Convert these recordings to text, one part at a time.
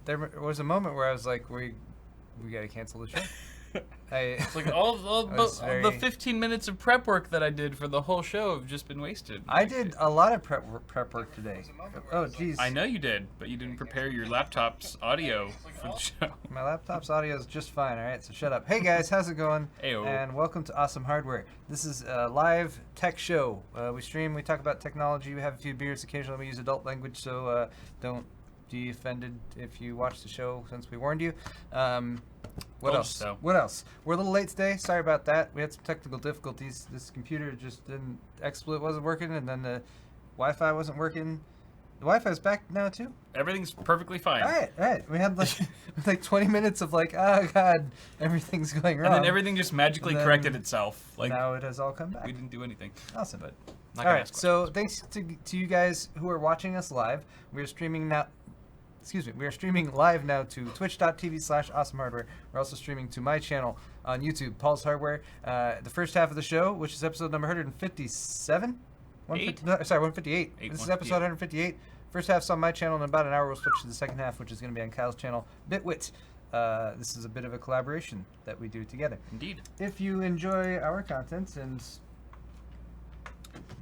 there was a moment where I was like, we gotta cancel the show. It's like all the 15 minutes of prep work that I did for the whole show have just been wasted. I did a lot of prep work today. Oh, jeez. I know you did, but you didn't prepare your laptop's audio for the show. My laptop's audio is just fine, all right? So shut up. Hey, guys, how's it going? Heyo. And welcome to Awesome Hardware. This is a live tech show. We stream, we talk about technology, we have a few beers. Occasionally we use adult language, so don't be offended if you watch the show since we warned you. What else? So. What else? We're a little late today. Sorry about that. We had some technical difficulties. This computer just didn't, XSplit wasn't working, and then the Wi-Fi wasn't working. The Wi-Fi's back now too. Everything's perfectly fine. All right. We had like 20 minutes of like, oh god, everything's going wrong. And then everything just magically corrected itself. Like now it has all come back. We didn't do anything. Awesome. But all right. So thanks to you guys who are watching us live. We are streaming now. We are streaming live now to twitch.tv/awesomehardware. We're also streaming to my channel on YouTube, Paul's Hardware. The first half of the show, which is episode number 157? 158. This is episode 158. First half's on my channel. In about an hour, we'll switch to the second half, which is going to be on Kyle's channel, Bitwit. This is a bit of a collaboration that we do together. Indeed. If you enjoy our content and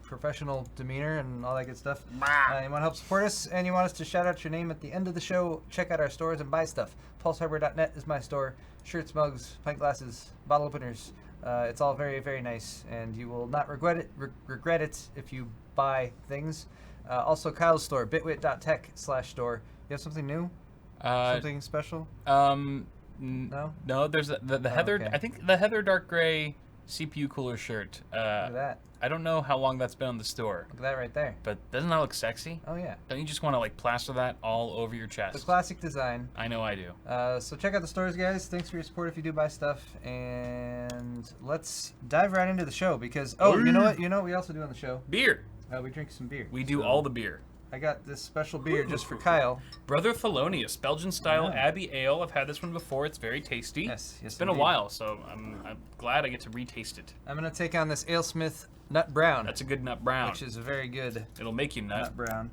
professional demeanor and all that good stuff, you want to help support us and you want us to shout out your name at the end of the show, check out our stores and buy stuff. PulseHardware.net is my store. Shirts, mugs, pint glasses, bottle openers. It's all very, very nice, and you will not regret it if you buy things. Also, Kyle's store, bitwit.tech/store. You have something new? Something special? No? No, there's the Heather. Okay. I think the Heather dark gray CPU cooler shirt. Look at that. I don't know how long that's been on the store. Look at that right there. But doesn't that look sexy? Oh, yeah. Don't you just want to like plaster that all over your chest? The classic design. I know I do. So check out the stores, guys. Thanks for your support if you do buy stuff. And let's dive right into the show because, you know what? You know what we also do on the show? Beer. We drink some beer. We do all the beer. I got this special beer just for Kyle. Brother Thelonious, Belgian-style Abbey Ale. I've had this one before. It's very tasty. Yes, it's been a while, so I'm glad I get to retaste it. I'm going to take on this AleSmith Nut Brown. That's a good nut brown. Which is a very good It'll make you nut. Brown.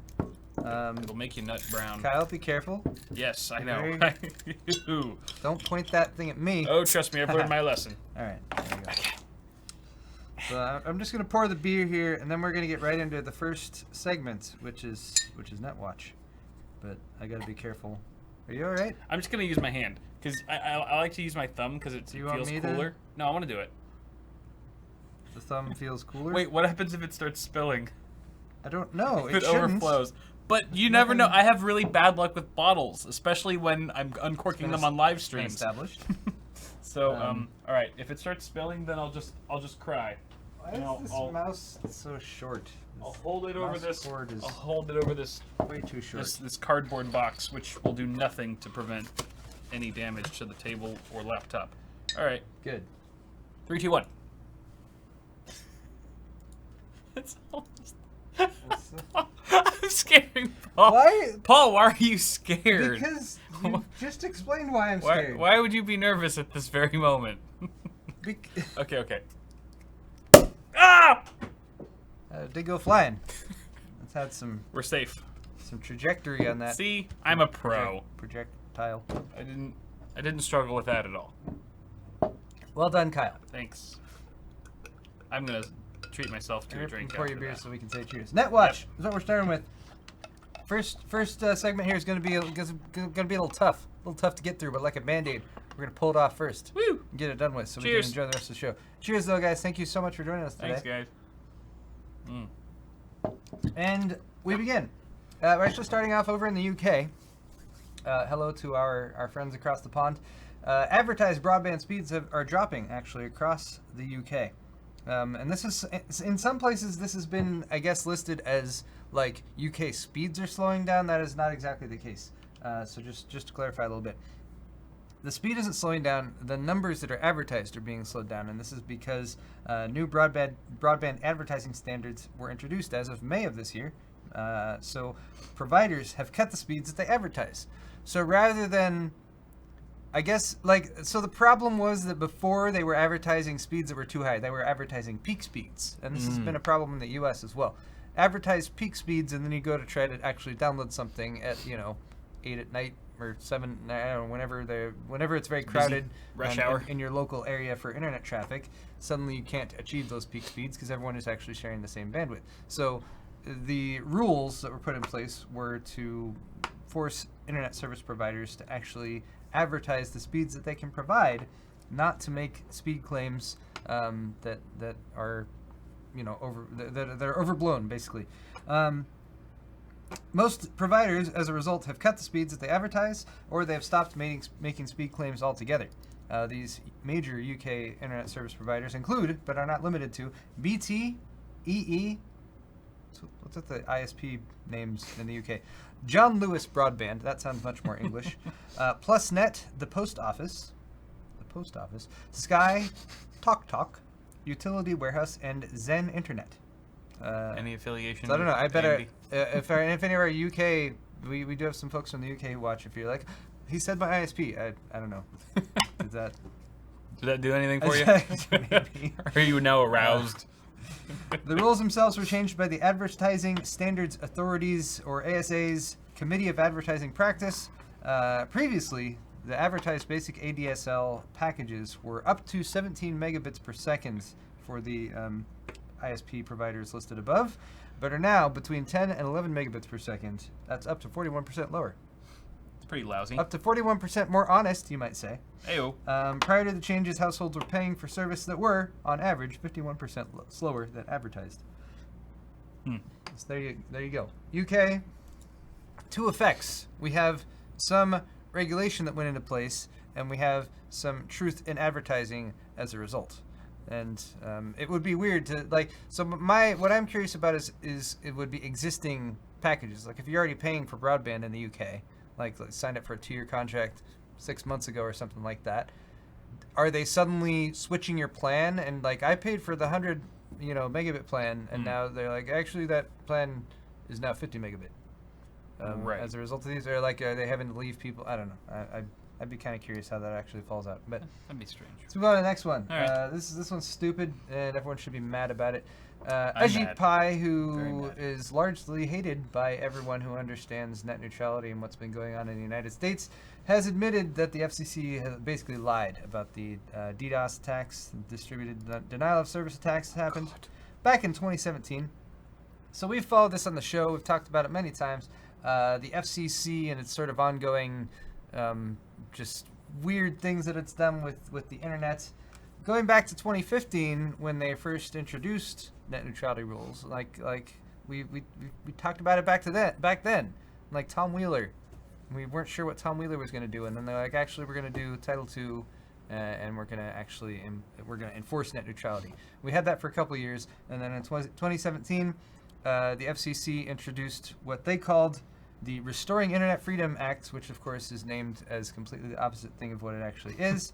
It'll make you nut brown. Kyle, be careful. Yes, I know. Don't point that thing at me. Oh, trust me, I've learned my lesson. All right, there you go. Okay. So I'm just gonna pour the beer here, and then we're gonna get right into the first segment, which is NetWatch. But I gotta be careful. Are you all right? I'm just gonna use my hand because I like to use my thumb because it feels cooler. No, I want to do it. The thumb feels cooler. Wait, what happens if it starts spilling? I don't know. If it overflows. But you never know. I have really bad luck with bottles, especially when I'm uncorking them on live streams. Established. So, all right. If it starts spilling, then I'll just cry. Why is this mouse so short? I'll hold it over this. I'll hold it over this. Way too short. This cardboard box, which will do nothing to prevent any damage to the table or laptop. All right. Good. 3, 2, 1. It's almost. I'm scaring Paul. Why? Paul, why are you scared? Because you just explained why I'm scared. Why would you be nervous at this very moment? Okay. Ah! Did go flying. Let's had some. We're safe. Some trajectory on that. See, I'm a pro. Projectile. I didn't struggle with that at all. Well done, Kyle. Thanks. I'm gonna treat myself to a drink. Pour your beer so we can say cheers. NetWatch is what we're starting with. First segment here is going to be a little tough. A little tough to get through, but like a Band-Aid, we're going to pull it off first. Woo! And get it done with so Cheers. we can enjoy the rest of the show. Cheers, though, guys. Thank you so much for joining us today. Thanks, guys. And we begin. We're actually starting off over in the UK. Hello to our friends across the pond. Advertised broadband speeds are dropping, actually, across the UK. And this is, in some places, this has been, I guess, listed as, like, UK speeds are slowing down. That is not exactly the case. So just to clarify a little bit. The speed isn't slowing down. The numbers that are advertised are being slowed down, and this is because new broadband advertising standards were introduced as of May of this year. So providers have cut the speeds that they advertise. So rather than... I guess, so the problem was that before they were advertising speeds that were too high. They were advertising peak speeds. And this has been a problem in the US as well. Advertise peak speeds, and then you go to try to actually download something at, 8 at night or 7, I don't know, whenever it's very crowded rush hour in your local area for internet traffic, suddenly you can't achieve those peak speeds because everyone is actually sharing the same bandwidth. So the rules that were put in place were to force internet service providers to actually advertise the speeds that they can provide, not to make speed claims that are, you know, that are overblown, basically. Most providers, as a result, have cut the speeds that they advertise, or they have stopped making speed claims altogether. These major UK internet service providers include, but are not limited to, BT, EE, what's the ISP names in the UK? John Lewis Broadband, that sounds much more English. PlusNet, the Post Office, Sky, TalkTalk, Utility Warehouse, and Zen Internet. Any affiliation? So I don't know. I with better AMD? if any of our UK, we do have some folks from the UK who watch. If you're like, he said my ISP. I don't know. Did that do anything for you? Maybe. Are you now aroused? The rules themselves were changed by the Advertising Standards Authorities, or ASA's Committee of Advertising Practice. Previously, the advertised basic ADSL packages were up to 17 megabits per second for the ISP providers listed above, but are now between 10 and 11 megabits per second. That's up to 41% lower. It's pretty lousy. Up to 41% more honest, you might say. Ayo. Prior to the changes, households were paying for service that were, on average, 51% slower than advertised. So there you go. UK, two effects. We have some regulation that went into place, and we have some truth in advertising as a result. And it would be weird to, like, so what I'm curious about is it would be existing packages. Like if you're already paying for broadband in the UK, like signed up for a 2-year contract 6 months ago or something like that, are they suddenly switching your plan? And like I paid for the 100 megabit plan, and now they're like, actually that plan is now 50 megabit. Right. As a result of these, or like are they having to leave people? I don't know. I'd be kind of curious how that actually falls out. But that'd be strange. let's move on to the next one. All right. This one's stupid, and everyone should be mad about it. I'm Ajit mad. Pai, Very who mad. is largely hated by everyone who understands net neutrality and what's been going on in the United States, has admitted that the FCC has basically lied about the DDoS attacks, distributed denial of service attacks that happened back in 2017. So we've followed this on the show. We've talked about it many times. The FCC and its sort of ongoing just weird things that it's done with the internet. Going back to 2015, when they first introduced net neutrality rules, like we talked about it back then, like Tom Wheeler. We weren't sure what Tom Wheeler was going to do, and then they're like, actually, we're going to do Title II, and we're going to enforce net neutrality. We had that for a couple of years, and then in 2017, the FCC introduced what they called the Restoring Internet Freedom Act, which of course is named as completely the opposite thing of what it actually is,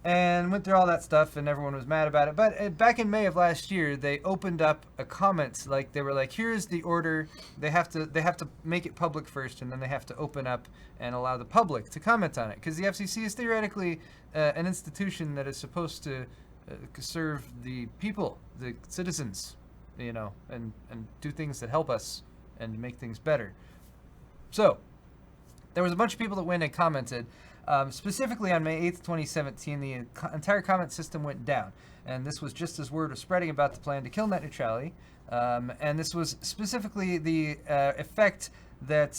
and went through all that stuff, and everyone was mad about it. But back in May of last year, they opened up a comment, like they were like, here's the order. They have to make it public first, and then they have to open up and allow the public to comment on it, because the FCC is theoretically an institution that is supposed to serve the people, the citizens, and do things that help us and make things better. So, there was a bunch of people that went and commented. Specifically on May 8th, 2017, the entire comment system went down. And this was just as word was spreading about the plan to kill net neutrality. And this was specifically the effect that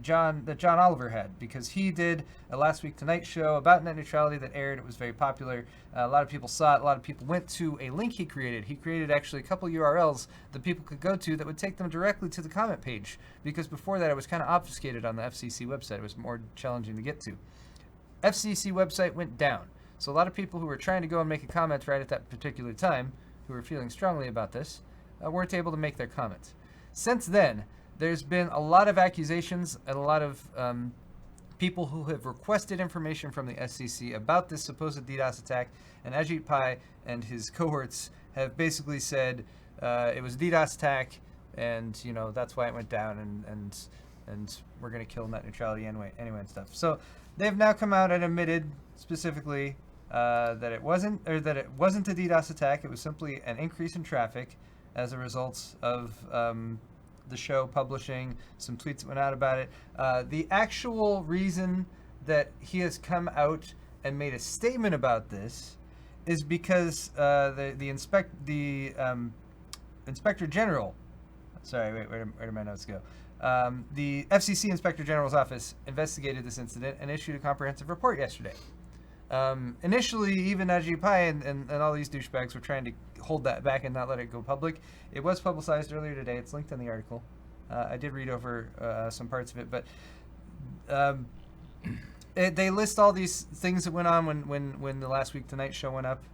John Oliver had, because he did a Last Week Tonight show about net neutrality that aired. It was very popular. A lot of people saw it. A lot of people went to a link he created. He created actually a couple URLs that people could go to that would take them directly to the comment page, because before that it was kind of obfuscated on the FCC website. It was more challenging to get to. FCC website went down. So a lot of people who were trying to go and make a comment right at that particular time, who were feeling strongly about this, weren't able to make their comments. Since then, there's been a lot of accusations and a lot of people who have requested information from the SEC about this supposed DDoS attack, and Ajit Pai and his cohorts have basically said it was a DDoS attack, and that's why it went down, and we're going to kill net neutrality anyway and stuff. So they've now come out and admitted specifically that it wasn't a DDoS attack. It was simply an increase in traffic as a result of the show publishing some tweets that went out about it. The actual reason that he has come out and made a statement about this is because the Inspector General. Sorry, wait, where did my notes go? The FCC Inspector General's office investigated this incident and issued a comprehensive report yesterday. Initially, even Ajit Pai and all these douchebags were trying to hold that back and not let it go public. It was publicized earlier today. It's linked in the article. I did read over some parts of it, but they list all these things that went on when the Last Week Tonight show went up,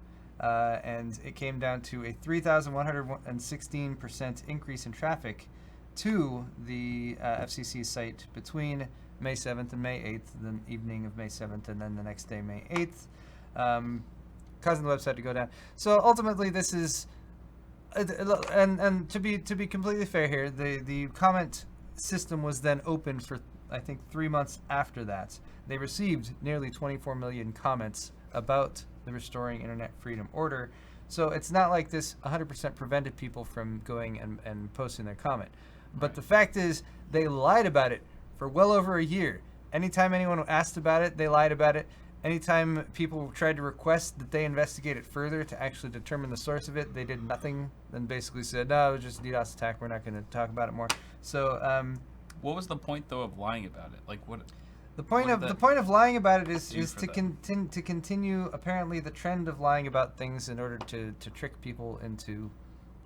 and it came down to a 3,116% increase in traffic to the FCC site between May 7th and May 8th, the evening of May 7th, and then the next day, May 8th, causing the website to go down. So ultimately, this is, and to be completely fair here, the comment system was then open for, I think, 3 months after that. They received nearly 24 million comments about the Restoring Internet Freedom Order. So it's not like this 100% prevented people from going and posting their comment. But the fact is, they lied about it for well over a year. Anytime anyone asked about it, they lied about it. Anytime people tried to request that they investigate it further to actually determine the source of it, they did nothing and basically said, no, it was just a DDoS attack. We're not going to talk about it more. So, what was the point though of lying about it? Like what? The point of lying about it is to continue apparently the trend of lying about things in order to trick people into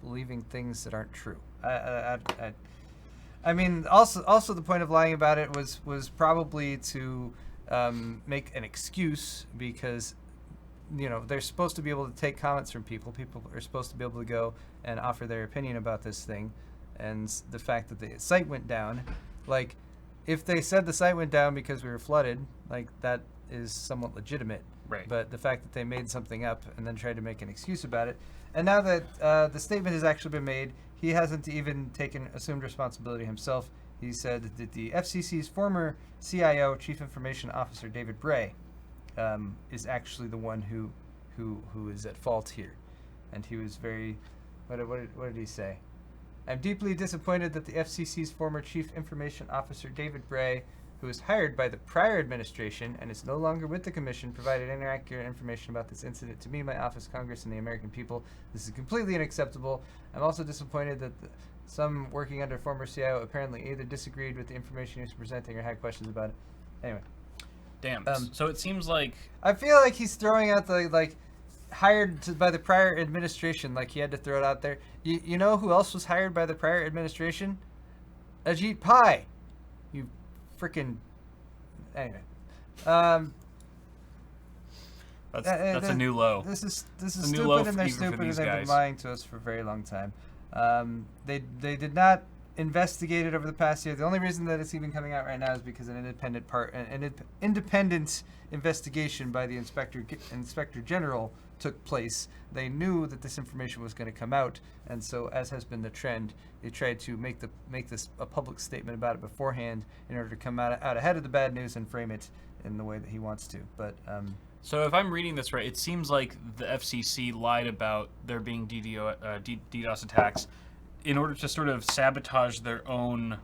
believing things that aren't true. I mean, also the point of lying about it was probably to make an excuse, because they're supposed to be able to take comments from people. People are supposed to be able to go and offer their opinion about this thing, and the fact that the site went down, like, if they said the site went down because we were flooded, like, that is somewhat legitimate. Right. But the fact that they made something up and then tried to make an excuse about it, and now that the statement has actually been made, he hasn't even assumed responsibility himself. He said that the FCC's former CIO, Chief Information Officer David Bray, is actually the one who is at fault here, and he was very. What did he say? I'm deeply disappointed that the FCC's former Chief Information Officer David Bray, who was hired by the prior administration and is no longer with the Commission, provided inaccurate information about this incident to me, my office, Congress, and the American people. This is completely unacceptable. I'm also disappointed that some working under former CIO apparently either disagreed with the information he was presenting or had questions about it. Anyway. Damn. So it seems like... I feel like he's throwing out the, like, hired by the prior administration, like he had to throw it out there. You know who else was hired by the prior administration? Ajit Pai. You freaking... Anyway. That's a new low. This is low stupid, and they're even for stupid, and these they've been guys. lying to us for a very long time. They did not investigate it over the past year. The only reason that it's even coming out right now is because an independent investigation by the Inspector General took place. They knew that this information was going to come out, and so, as has been the trend, they tried to make this a public statement about it beforehand in order to come out ahead of the bad news and frame it in the way that he wants to. But so if I'm reading this right, it seems like the FCC lied about there being DDoS attacks in order to sort of sabotage their own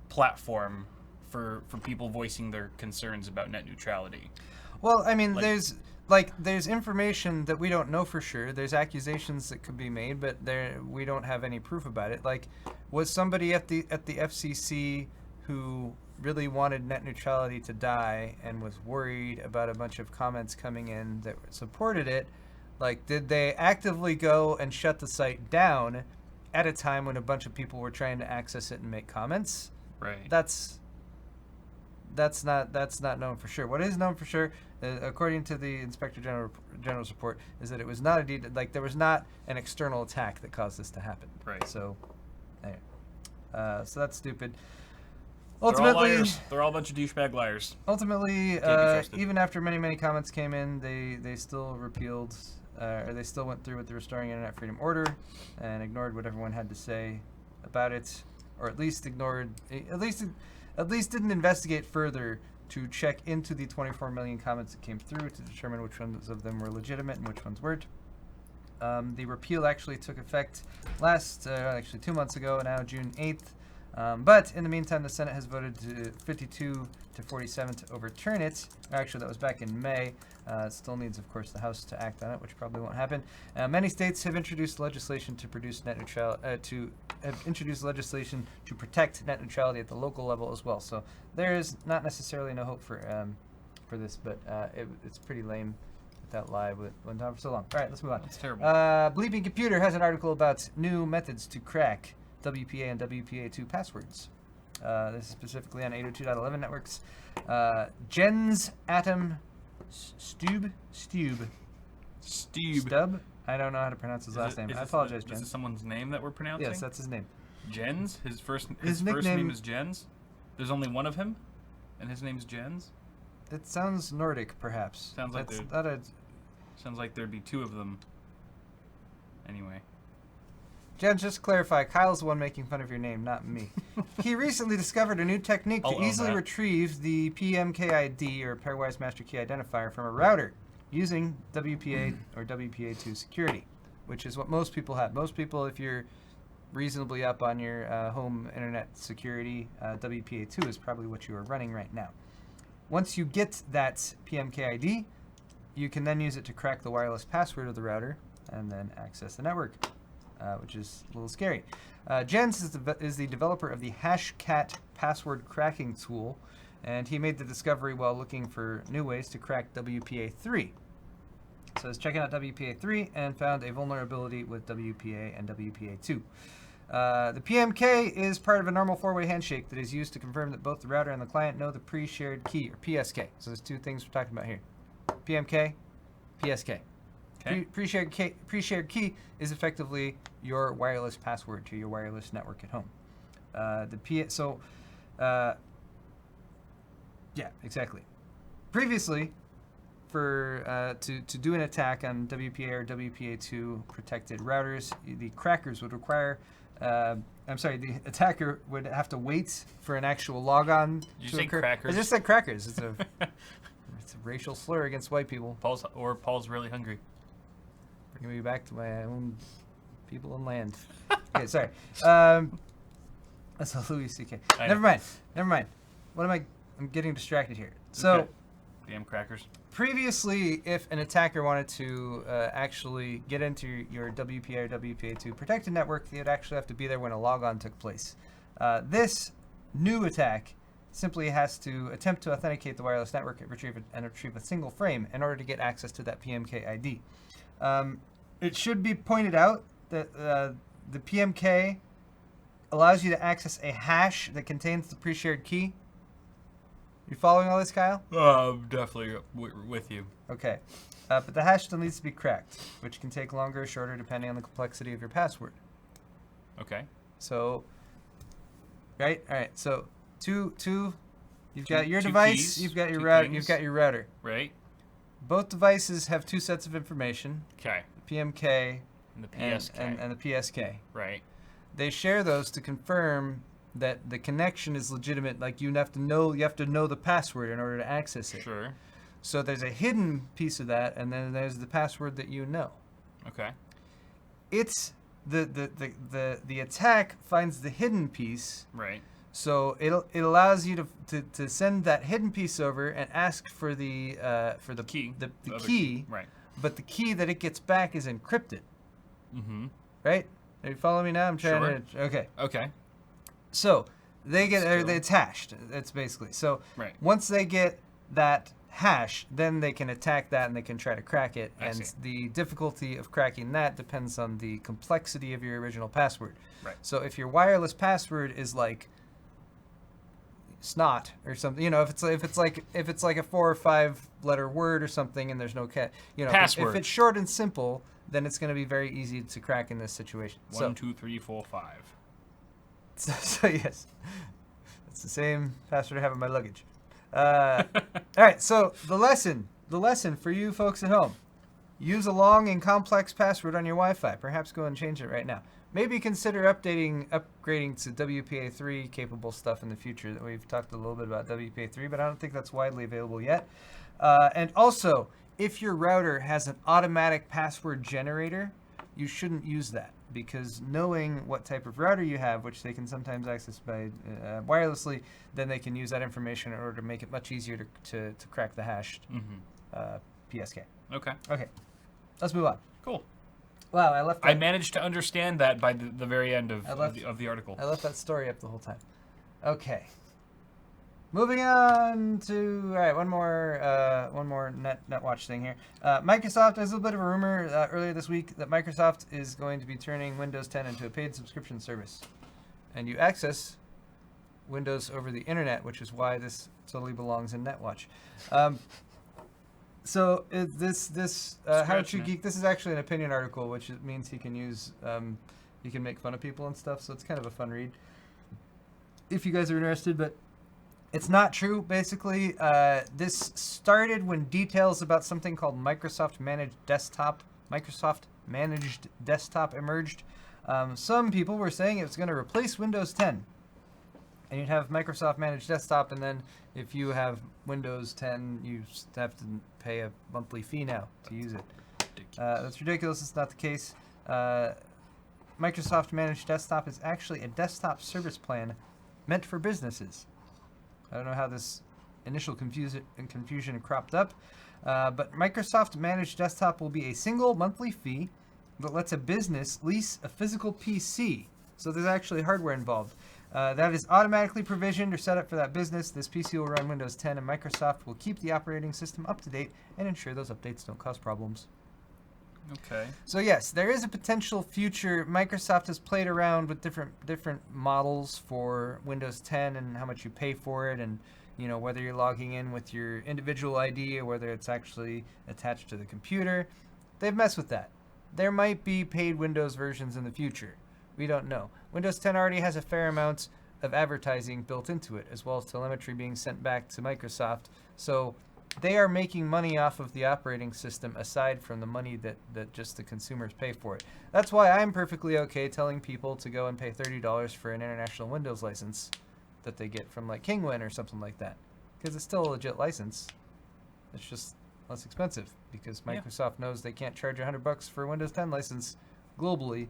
platform for people voicing their concerns about net neutrality. Well, I mean, there's information that we don't know for sure. There's accusations that could be made, but we don't have any proof about it. Like, was somebody at the FCC who really wanted net neutrality to die and was worried about a bunch of comments coming in that supported it, like, did they actively go and shut the site down at a time when a bunch of people were trying to access it and make comments? Right. That's not known for sure. What is known for sure, according to the Inspector General's report, is that it was not there was not an external attack that caused this to happen. Right. So, anyway, so that's stupid. They're all liars. They're all a bunch of douchebag liars. Ultimately, even after many comments came in, they still repealed, or they still went through with the Restoring Internet Freedom Order and ignored what everyone had to say about it, or at least didn't investigate further to check into the 24 million comments that came through to determine which ones of them were legitimate and which ones weren't. The repeal actually took effect 2 months ago, now June 8th. But in the meantime, the Senate has voted to 52 to 47 to overturn it. Actually, that was back in May. It still needs, of course, the House to act on it, which probably won't happen. Many states have introduced legislation to produce net neutrality, to protect net neutrality at the local level as well. So there is not necessarily no hope for this, but it's pretty lame that live went on for so long. All right, let's move on. That's terrible. Bleeping Computer has an article about new methods to crack WPA and WPA2 passwords. This is specifically on 802.11 networks. Jens Atom Stub. I don't know how to pronounce his last name. I apologize, Jens. Is this someone's name that we're pronouncing? Yes, that's his name. Jens? His first nickname, name is Jens? There's only one of him? And his name's Jens? It sounds Nordic, perhaps. Sounds like that's not a... Sounds like there'd be two of them. Anyway. Jens, just to clarify, Kyle's the one making fun of your name, not me. He recently discovered a new technique to easily retrieve the PMKID, or Pairwise Master Key Identifier, from a router using WPA or WPA2 security, which is what most people have. Most people, if you're reasonably up on your home internet security, WPA2 is probably what you are running right now. Once you get that PMKID, you can then use it to crack the wireless password of the router and then access the network, which is a little scary. Jens is the developer of the Hashcat password cracking tool, and he made the discovery while looking for new ways to crack WPA3. So he's checking out WPA3 and found a vulnerability with WPA and WPA2. The PMK is part of a normal four-way handshake that is used to confirm that both the router and the client know the pre-shared key, or PSK. So there's two things we're talking about here. PMK, PSK. Okay. Pre-shared key is effectively your wireless password to your wireless network at home. Yeah, exactly. Previously, for to do an attack on WPA or WPA2 protected routers, the crackers would require. The attacker would have to wait for an actual logon. Did you say crackers? I just said crackers. It's a racial slur against white people. Paul's really hungry. Bringing me back to my own people and land. Okay, sorry. That's a Louis C.K. Never mind. I'm getting distracted here. So, okay. Damn crackers. Previously, if an attacker wanted to actually get into your WPA or WPA2 protected network, they'd actually have to be there when a logon took place. This new attack simply has to attempt to authenticate the wireless network and retrieve a single frame in order to get access to that PMK ID. It should be pointed out that the PMK allows you to access a hash that contains the pre-shared key. You following all this, Kyle? Definitely with you. Okay. But the hash still needs to be cracked, which can take longer or shorter depending on the complexity of your password. Okay. So, right? All right. So, you've got your device, keys, you've got your router, you've got your router. Right. Both devices have two sets of information. Okay. The PMK And the PSK. and the PSK. Right. They share those to confirm that the connection is legitimate. Like you have to know the password in order to access it. Sure. So there's a hidden piece of that, and then there's the password that you know. Okay. It's the attack finds the hidden piece. Right. So it allows you to send that hidden piece over and ask for the key. The key. Right. But the key that it gets back is encrypted. Mm-hmm. Right? Are you following me now? I'm trying to. Okay. Okay. So it's hashed. That's basically so. Right. Once they get that hash, then they can attack that and they can try to crack it. I And see. the difficulty of cracking that depends on the complexity of your original password. Right. So if your wireless password is like snot or something, if it's like a 4 or 5 letter word or something, and there's no password. If it's short and simple, then it's going to be very easy to crack in this situation. 1, 2, 3, 4, 5. So yes, it's the same password I have in my luggage. All right, so the lesson for you folks at home: use a long and complex password on your Wi-Fi. Perhaps go and change it right now. Maybe consider upgrading to WPA3 capable stuff in the future. That we've talked a little bit about WPA3, but I don't think that's widely available yet. And also, if your router has an automatic password generator, you shouldn't use that. because knowing what type of router you have, which they can sometimes access by wirelessly, then they can use that information in order to make it much easier to crack the hashed PSK. Okay. Okay, let's move on. Cool. Wow, I managed to understand that by the very end of the article. I left that story up the whole time. Okay. Moving on to one more NetWatch thing here. Microsoft, there's a little bit of a rumor earlier this week that Microsoft is going to be turning Windows 10 into a paid subscription service, and you access Windows over the internet, which is why this totally belongs in NetWatch. So How To Geek. This is actually an opinion article, which means he can use he can make fun of people and stuff. So it's kind of a fun read if you guys are interested, but. It's not true, basically. This started when details about something called Microsoft Managed Desktop emerged. Some people were saying it was going to replace Windows 10. And you'd have Microsoft Managed Desktop, and then if you have Windows 10, you have to pay a monthly fee now to use it. That's ridiculous. It's not the case. Microsoft Managed Desktop is actually a desktop service plan meant for businesses. I don't know how this initial confusion cropped up, but Microsoft Managed Desktop will be a single monthly fee that lets a business lease a physical PC. So there's actually hardware involved. That is automatically provisioned or set up for that business. This PC will run Windows 10, and Microsoft will keep the operating system up to date and ensure those updates don't cause problems. Okay. So yes, there is a potential future. Microsoft has played around with different models for Windows 10 and how much you pay for it, and whether you're logging in with your individual ID or whether it's actually attached to the computer. They've messed with that. There might be paid Windows versions in the future. We don't know. Windows 10 already has a fair amount of advertising built into it, as well as telemetry being sent back to Microsoft. So they are making money off of the operating system aside from the money that just the consumers pay for it. That's why I'm perfectly okay telling people to go and pay $30 for an international Windows license that they get from like Kingwin or something like that. Because it's still a legit license. It's just less expensive because Microsoft knows they can't charge $100 for a Windows 10 license globally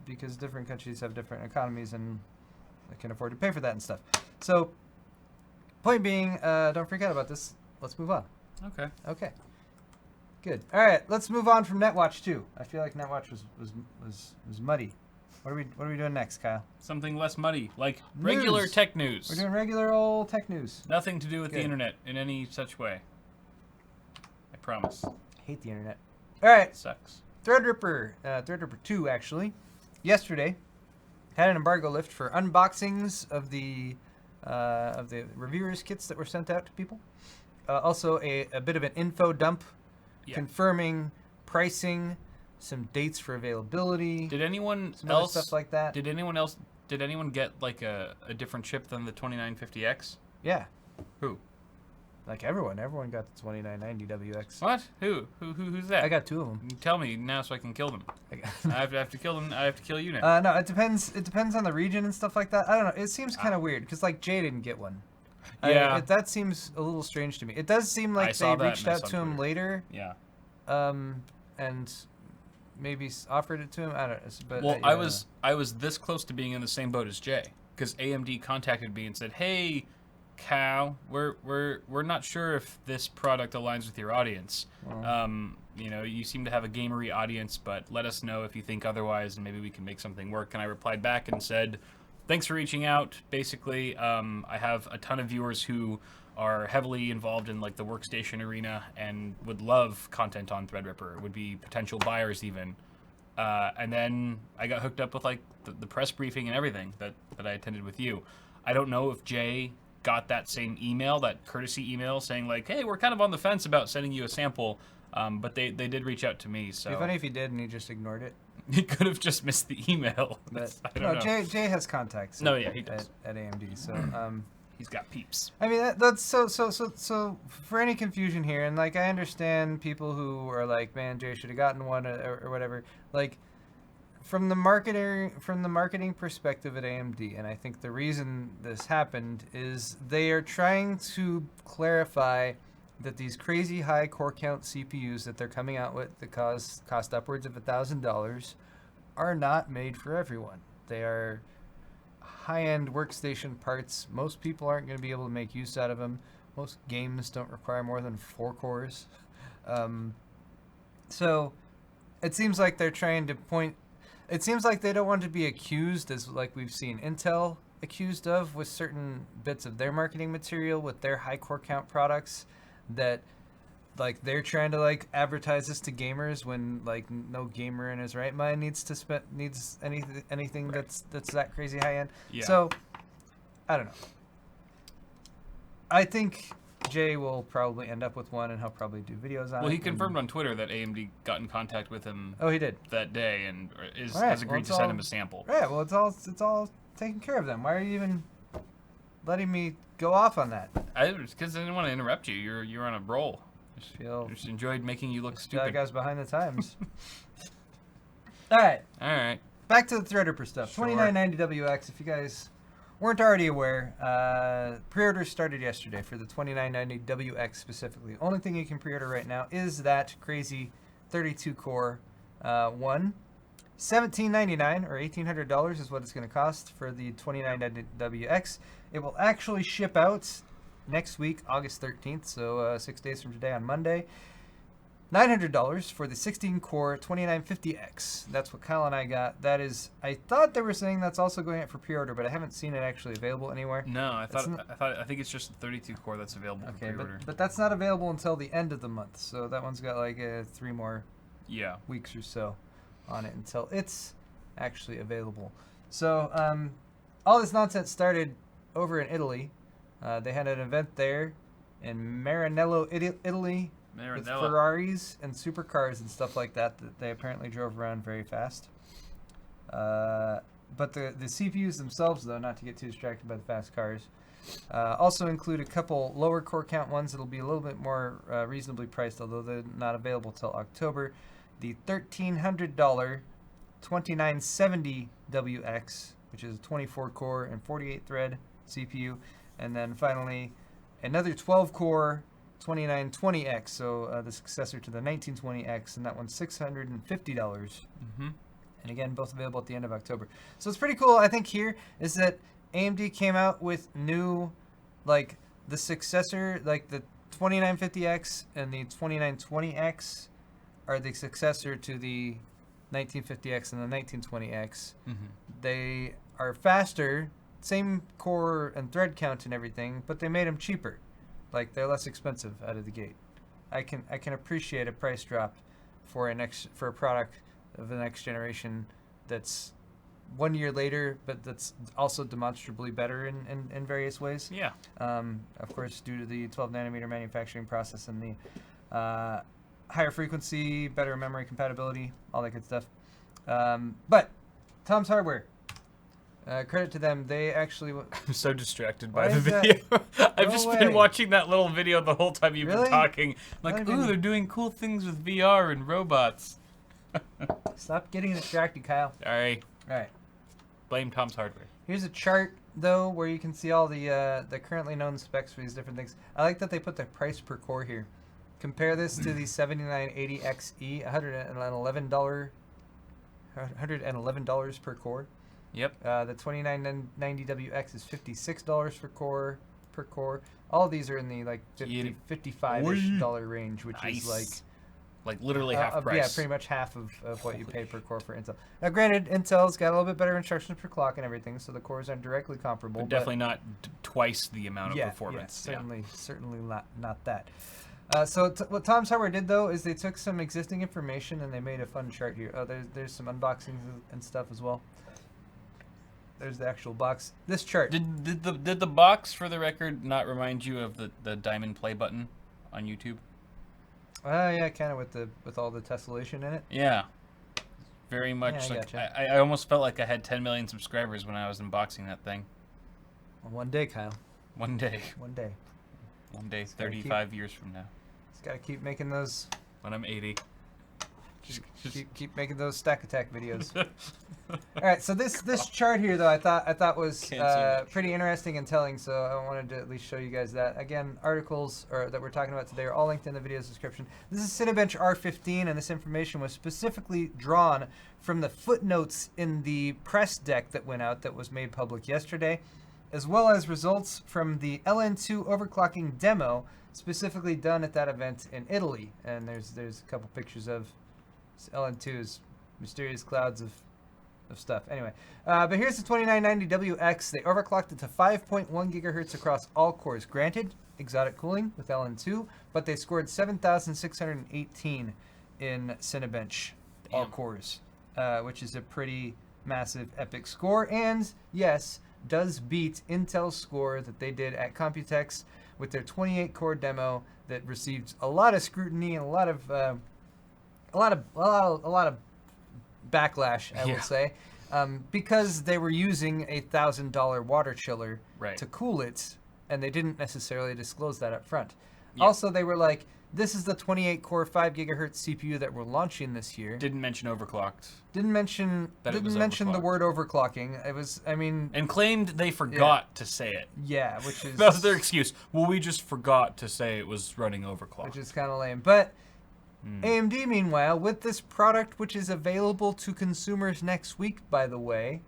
because different countries have different economies and they can afford to pay for that and stuff. So, point being, don't freak out about this. Let's move on. Okay. Okay. Good. All right. Let's move on from NetWatch 2. I feel like NetWatch was muddy. What are we doing next, Kyle? Something less muddy, like regular tech news. We're doing regular old tech news. Nothing to do with the internet in any such way. I promise. Hate the internet. All right. It sucks. Threadripper 2 actually, yesterday had an embargo lift for unboxings of the reviewers kits that were sent out to people. Also, a bit of an info dump confirming pricing, some dates for availability. Did anyone some else other stuff like that? Did anyone get like a different chip than the 2950X? Yeah. Who? Like everyone got the 2990WX. What? Who's that? I got 2 of them. Tell me now so I can kill them. I have to kill them. I have to kill you now. No, it depends. It depends on the region and stuff like that. I don't know. It seems kind of weird because like Jay didn't get one. Yeah. That seems a little strange to me. It does seem like they reached out to him later. Yeah. And maybe offered it to him. I don't know. But well, I was this close to being in the same boat as Jay because AMD contacted me and said, "Hey, Cal, we're not sure if this product aligns with your audience. You seem to have a gamery audience, but let us know if you think otherwise, and maybe we can make something work." And I replied back and said, "Thanks for reaching out. Basically, I have a ton of viewers who are heavily involved in like the workstation arena and would love content on Threadripper, would be potential buyers even." And then I got hooked up with like the press briefing and everything that I attended with you. I don't know if Jay got that same email, that courtesy email saying like, "Hey, we're kind of on the fence about sending you a sample," but they did reach out to me. So it'd be funny if he did and he just ignored it. He could have just missed the email. But, I don't know. Jay has contacts. No, yeah, he does at AMD. So he's got peeps. I mean, that's so for any confusion here, and like I understand people who are like, "Man, Jay should have gotten one," or whatever. Like from the marketing perspective at AMD, and I think the reason this happened is they are trying to clarify that these crazy high core count CPUs that they're coming out with that cost upwards of $1,000 are not made for everyone. They are high-end workstation parts. Most people aren't going to be able to make use out of them. Most games don't require more than 4 cores. So it seems like they're trying to point... It seems like they don't want to be accused, as like we've seen Intel accused of with certain bits of their marketing material with their high core count products, that like they're trying to like advertise this to gamers when like no gamer in his right mind needs anything Right. that's that crazy high end. Yeah. So I don't know. I think Jay will probably end up with one, and he'll probably do videos on it. Well, he and- confirmed on Twitter that AMD got in contact with him Oh, he did. that day and All right, has well, agreed it's to send all- him a sample. Right. Well, it's all taken care of then. Why are you even letting me go off on that? Because I didn't want to interrupt you. You're on a roll. Feel Just enjoyed making you look that stupid. guy's behind the times. All right. All right. Back to the Threadripper stuff. Sure. 2990WX. If you guys weren't already aware, pre-orders started yesterday for the 2990WX specifically. Only thing you can pre-order right now is that crazy 32-core one. $17.99 or $1,800 is what it's going to cost for the 2990WX. It will actually ship out next week, August 13th, so 6 days from today on Monday. $900 for the 16-core 2950X. That's what Kyle and I got. That is, I thought they were saying that's also going out for pre-order, but I haven't seen it actually available anywhere. No, I It's think it's just the 32 core that's available for Okay, pre-order. but that's not available until the end of the month, so that one's got like 3 more Yeah. weeks or so on it until it's actually available. So all this nonsense started over in Italy. They had an event there in Maranello, Italy, with Maranello. Ferraris and supercars and stuff like that they apparently drove around very fast. But the CPUs themselves, though, not to get too distracted by the fast cars, also include a couple lower core count ones that'll be a little bit more reasonably priced, although they're not available till October. The $1,300 2970WX, which is a 24 core and 48 thread CPU, and then finally another 12 core 2920X, so the successor to the 1920X, and that one's $650. Mm-hmm. And again, both available at the end of October. So it's pretty cool, I think, here is that AMD came out with new, like, the successor, like the 2950X and the 2920X are the successor to the 1950X and the 1920X. Mm-hmm. They are faster, same core and thread count and everything, but they made them cheaper. Like, they're less expensive out of the gate. I can appreciate a price drop for a product of the next generation that's 1 year later, but that's also demonstrably better in various ways. Yeah. Of course, due to the 12 nanometer manufacturing process and the higher frequency, better memory compatibility, all that good stuff. But Tom's Hardware, credit to them, they actually... I'm so distracted Why by the is that- video. I've Go just away. been watching that little video the whole time you've Really? been talking. Like, Not ooh, even- they're doing cool things with VR and robots. Stop getting distracted, Kyle. All right. All right. Blame Tom's Hardware. Here's a chart, though, where you can see all the currently known specs for these different things. I like that they put the price per core here. Compare this to the 7980XE, $111 per core. Yep. The 2990WX is $56 per core. All of these are in the like Yeah. $55-ish dollar range, which is like literally half price. Yeah, pretty much half of what you pay per core for Intel. Now, granted, Intel's got a little bit better instructions per clock and everything, so the cores aren't directly comparable. But definitely not twice the amount of Yeah, performance. certainly not that. So what Tom's Hardware did, though, is they took some existing information and they made a fun chart here. Oh, there's some unboxings and stuff as well. There's the actual box. This chart. Did the box, for the record, not remind you of the diamond play button on YouTube? Yeah, kind of with all the tessellation in it. Yeah. Very much Yeah, I like gotcha. I almost felt like I had 10 million subscribers when I was unboxing that thing. Well, one day, Kyle. One day. One day. One day, gotta keep- 35 years from now. Just gotta keep making those. When I'm 80. Keep making those stack attack videos. All right, so this chart here though I thought was pretty interesting and telling, so I wanted to at least show you guys that. Again, articles that we're talking about today are all linked in the video's description. This is Cinebench R15, and this information was specifically drawn from the footnotes in the press deck that went out that was made public yesterday, as well as results from the LN2 overclocking demo specifically done at that event in Italy. And there's a couple pictures of LN2's mysterious clouds of stuff. Anyway, but here's the 2990WX. They overclocked it to 5.1 gigahertz across all cores. Granted, exotic cooling with LN2, but they scored 7,618 in Cinebench, all cores, which is a pretty massive epic score. And yes, does beat Intel's score that they did at Computex with their 28-core demo that received a lot of scrutiny and a lot of backlash, I will say, because they were using a $1,000 water chiller to cool it, and they didn't necessarily disclose that up front. Yeah. Also, they were like, this is the 28-core 5 gigahertz CPU that we're launching this year. Didn't mention overclocked. Didn't mention the word overclocking. It was, I mean... And claimed they forgot to say it. Yeah, which is... That was their excuse. Well, we just forgot to say it was running overclocked. Which is kind of lame. But AMD, meanwhile, with this product, which is available to consumers next week, by the way,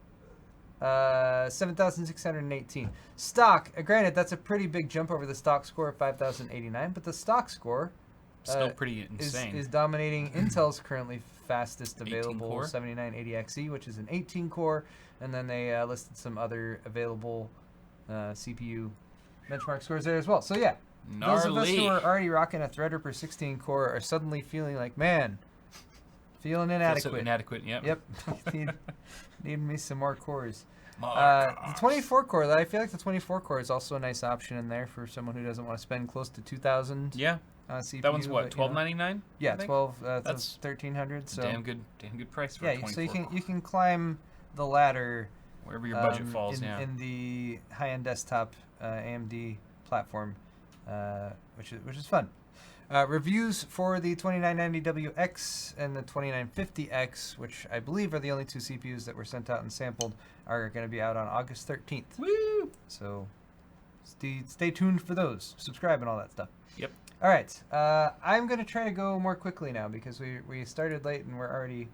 7,618. Stock, granted, that's a pretty big jump over the stock score of 5,089, but the stock score still pretty insane. Is dominating Intel's currently fastest available 7980XE, which is an 18-core, and then they listed some other available CPU benchmark scores there as well. So yeah, those of us who are already rocking a Threadripper 16-core are suddenly feeling like, man, feeling inadequate. So inadequate, yep. Yep. Need me some more cores. The 24-core, I feel like the 24-core is also a nice option in there for someone who doesn't want to spend close to 2,000. Yeah. CPU, that one's what, $1,299? Yeah, 12. That's 1,300. So damn good price for a 24 so you can climb the ladder wherever your budget falls. In the high-end desktop AMD platform, which is fun. Reviews for the 2990WX and the 2950X, which I believe are the only two CPUs that were sent out and sampled, are going to be out on August 13th. Woo! So stay tuned for those. Subscribe and all that stuff. Yep. All right. I'm going to try to go more quickly now because we started late and we're already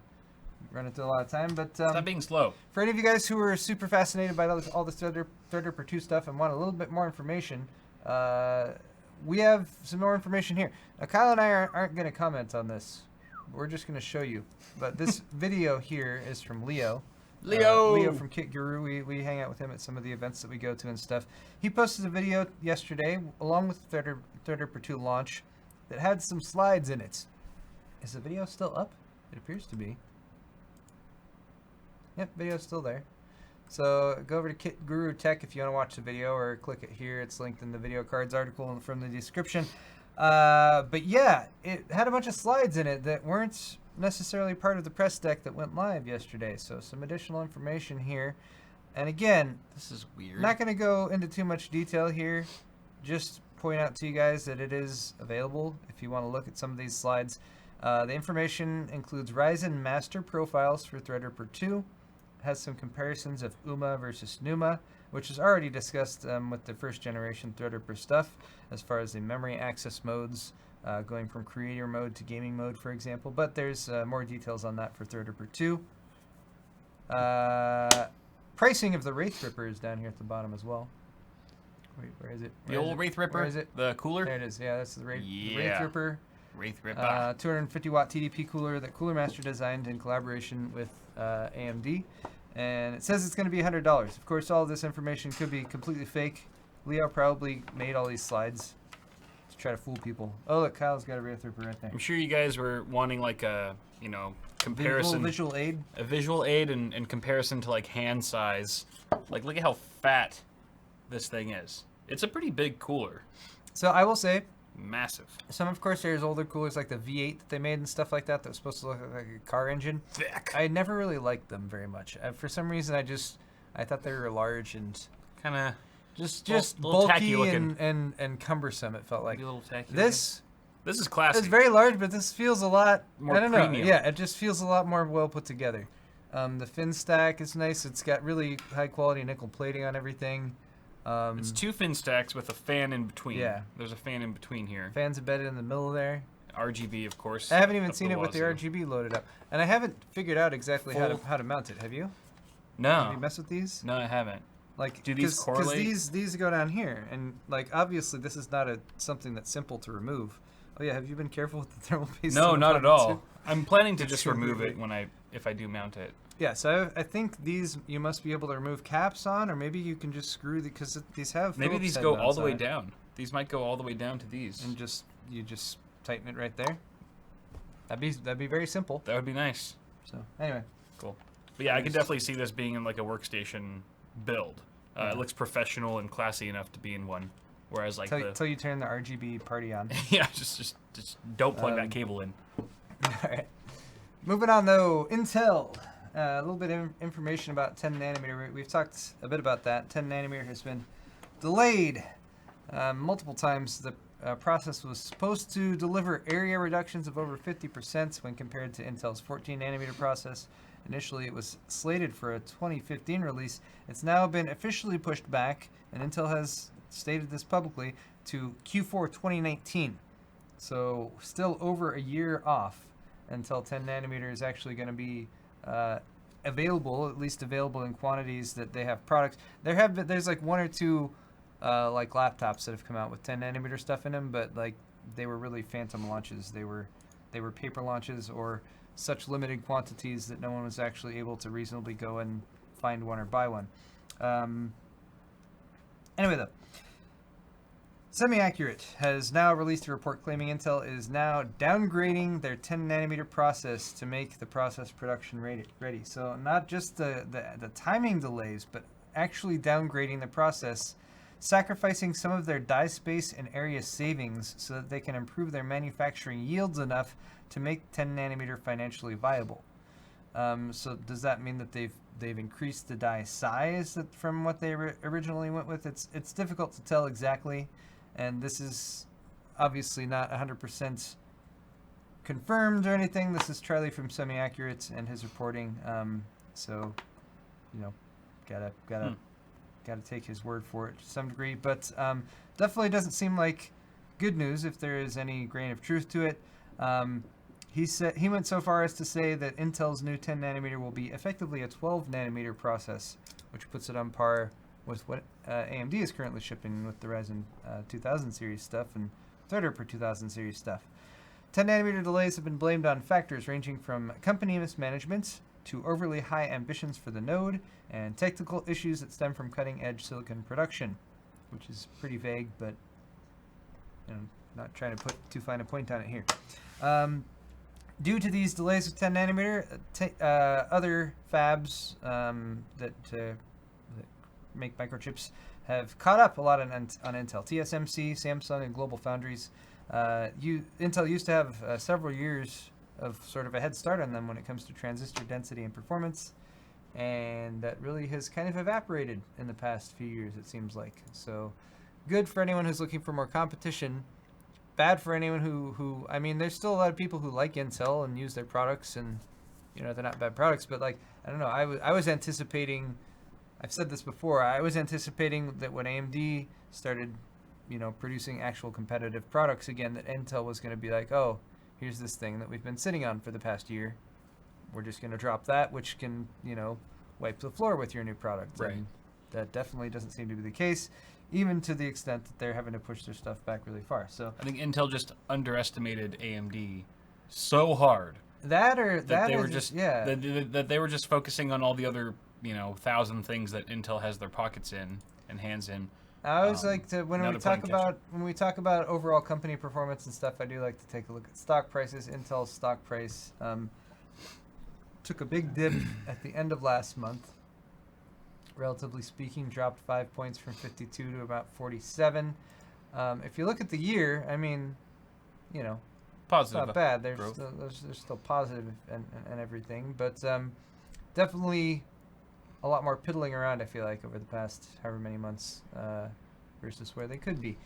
running through a lot of time. But stop being slow. For any of you guys who are super fascinated by all this Threadripper 2 stuff and want a little bit more information, we have some more information here. Now, Kyle and I aren't going to comment on this. We're just going to show you. But this video here is from Leo. Leo from Kit Guru. We hang out with him at some of the events that we go to and stuff. He posted a video yesterday along with the Threadripper 2 launch that had some slides in it. Is the video still up? It appears to be. Yep, video's still there. So go over to Kit Guru Tech if you want to watch the video, or click it here. It's linked in the video cards article from the description. But yeah, it had a bunch of slides in it that weren't necessarily part of the press deck that went live yesterday. So some additional information here. And again, this is weird. Not going to go into too much detail here. Just point out to you guys that it is available if you want to look at some of these slides. The information includes Ryzen master profiles for Threadripper 2. Has some comparisons of UMA versus NUMA, which is already discussed with the first generation Threadripper stuff, as far as the memory access modes, going from creator mode to gaming mode, for example. But there's more details on that for Threadripper 2. Pricing of the Wraithripper is down here at the bottom as well. Wait, where is it? The old Wraithripper? Where is it? The cooler? There it is. Yeah, that's the Wraithripper. Wraithripper. 250 watt TDP cooler that Cooler Master designed in collaboration with AMD. And it says it's going to be $100. Of course, all of this information could be completely fake. Leo probably made all these slides to try to fool people. Oh, look, Kyle's got a Wraithripper right there. I'm sure you guys were wanting like a, comparison. Visual aid. A visual aid in comparison to like hand size. Like, look at how fat this thing is. It's a pretty big cooler. So I will say, massive. Some, of course, there's older coolers like the V8 that they made and stuff like that was supposed to look like a car engine. Thick. I never really liked them very much. For some reason, I thought they were large and kind of just bulky and cumbersome. It felt like a little tacky this This is classy. It's very large, but this feels a lot More I don't know. premium. Yeah, it just feels a lot more well put together. The fin stack is nice. It's got really high quality nickel plating on everything. It's 2 fin stacks with a fan in between. Yeah. There's a fan in between here. Fans embedded in the middle there. RGB, of course. I haven't even up seen it with the wazoo. RGB loaded up, and I haven't figured out exactly how to mount it. Have you? Have you No. messed with these? No, I haven't. Like, Do these correlate? These go down here, and like obviously this is not something that's simple to remove. Oh yeah, have you been careful with the thermal paste? No, on the not at pocket all. too? I'm planning to just Sure. remove it if I do mount it. Yeah, so I think these you must be able to remove caps on, or maybe you can just screw because these have. Maybe Phillips these head go all mounts the on way it, down. These might go all the way down to these. and you just tighten it right there. That'd be very simple. That would be nice. So anyway, Cool. But yeah, I could definitely see this being in like a workstation build. It looks professional and classy enough to be in one. Whereas like till you turn the RGB party on. yeah, just don't plug that cable in. All right. Moving on though, Intel. A little bit of information about 10 nanometer. We've talked a bit about that. 10 nanometer has been delayed multiple times. The process was supposed to deliver area reductions of over 50% when compared to Intel's 14 nanometer process. Initially, it was slated for a 2015 release. It's now been officially pushed back, and Intel has stated this publicly, to Q4 2019. So still over a year off until 10 nanometer is actually going to be available, at least available in quantities that they have products. There's like 1 or 2 like laptops that have come out with 10 nanometer stuff in them, but like they were really phantom launches. They were paper launches or such limited quantities that no one was actually able to reasonably go and find one or buy one. Anyway though, Semi-Accurate has now released a report claiming Intel is now downgrading their 10 nanometer process to make the process production ready. So not just the timing delays, but actually downgrading the process, sacrificing some of their die space and area savings so that they can improve their manufacturing yields enough to make 10 nanometer financially viable. So does that mean that they've increased the die size from what they originally went with? It's difficult to tell exactly. And this is obviously not 100% confirmed or anything. This is Charlie from Semi-Accurate and his reporting. So, you know, gotta take his word for it to some degree. But definitely doesn't seem like good news if there is any grain of truth to it. He went so far as to say that Intel's new 10 nanometer will be effectively a 12 nanometer process, which puts it on par with what AMD is currently shipping with the Ryzen 2000 series stuff and Threadripper 2000 series stuff. 10 nanometer delays have been blamed on factors ranging from company mismanagement to overly high ambitions for the node and technical issues that stem from cutting edge silicon production, which is pretty vague, but you know, not trying to put too fine a point on it here. Due to these delays with 10 nanometer, other fabs that make microchips have caught up a lot on Intel. TSMC, Samsung, and Global Foundries. Intel used to have several years of sort of a head start on them when it comes to transistor density and performance, and that really has kind of evaporated in the past few years, it seems like. So good for anyone who's looking for more competition. Bad for anyone who I mean, there's still a lot of people who like Intel and use their products, and you know, they're not bad products, but like, I don't know, I was anticipating, I've said this before, I was anticipating that when AMD started, you know, producing actual competitive products again, that Intel was going to be like, oh, here's this thing that we've been sitting on for the past year. We're just going to drop that, which can, you know, wipe the floor with your new product. Right. And that definitely doesn't seem to be the case, even to the extent that they're having to push their stuff back really far. So I think Intel just underestimated AMD so hard that they were just that they were just focusing on all the other, you know, 1,000 things that Intel has their pockets in and hands in. I always like to when now we they're talk playing about overall company performance and stuff. I do like to take a look at stock prices. Intel's stock price took a big dip at the end of last month. Relatively speaking, dropped 5 points from 52 to about 47. If you look at the year, I mean, you know, Positive. it's not bad. growth. There's still positive and everything, but definitely a lot more piddling around, I feel like, over the past however many months versus where they could be.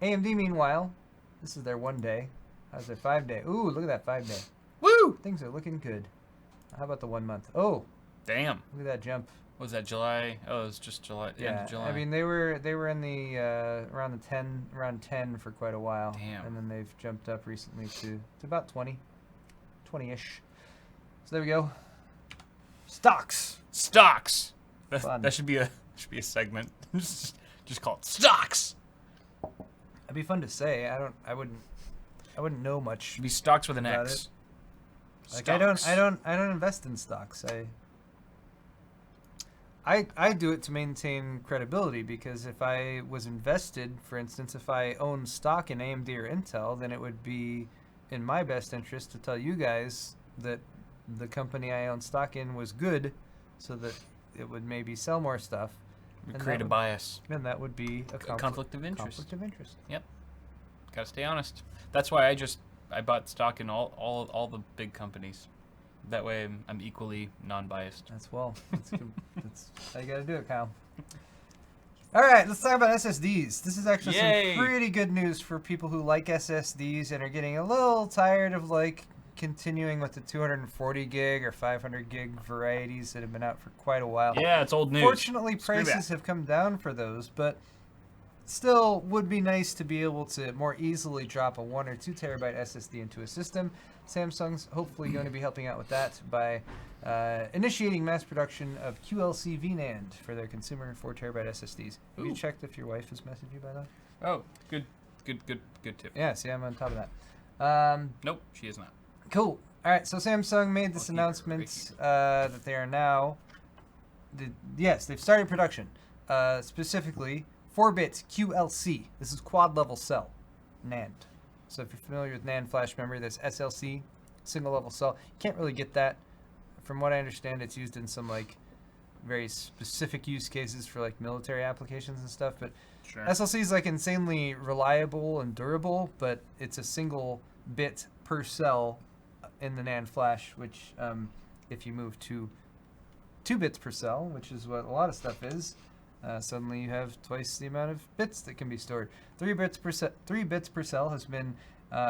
AMD, meanwhile, this is their one day. How's their 5-day? Ooh, look at that 5-day. Woo! Things are looking good. How about the 1 month? Oh, Damn. look at that jump. Was that July? Oh, it was just July. The end of July. I mean they were in the around 10 for quite a while. Damn. And then they've jumped up recently to about 20-ish. So there we go. Stocks. Stocks. Fun. That should be a segment. just call it stocks. That'd be fun to say. I wouldn't know much. Should be stocks with an about X. Like Stocks. I don't invest in stocks. I do it to maintain credibility, because if I was invested, for instance, if I own stock in AMD or Intel, then it would be in my best interest to tell you guys that the company I own stock in was good, so that it would maybe sell more stuff. We and create a bias. And that would be a conflict of interest. Conflict of interest. Yep. Gotta stay honest. That's why I bought stock in all the big companies. That way I'm equally non-biased. That's how you gotta do it, Kyle. All right, let's talk about SSDs. This is actually Yay. some pretty good news for people who like SSDs and are getting a little tired of like continuing with the 240 gig or 500 gig varieties that have been out for quite a while. Yeah, it's old news. Fortunately, Screw prices that. have come down for those, but still would be nice to be able to more easily drop a 1 or 2 terabyte SSD into a system. Samsung's hopefully going to be helping out with that by initiating mass production of QLC V-NAND for their consumer 4 terabyte SSDs. Have you Ooh. checked if your wife has messaged you, by the way? Oh, good tip. Yeah, see, I'm on top of that. Nope, she is not. Cool. All right, so Samsung made this I'll keep her announcement that they are now... yes, they've started production. Specifically, 4-bit QLC. This is quad-level cell NAND. So if you're familiar with NAND flash memory, that's SLC, single-level cell. You can't really get that. From what I understand, it's used in some like very specific use cases for like military applications and stuff. But Sure. SLC is like insanely reliable and durable, but it's a single bit per cell in the NAND flash, which if you move to 2 bits per cell, which is what a lot of stuff is, suddenly you have twice the amount of bits that can be stored. 3 bits per cell has been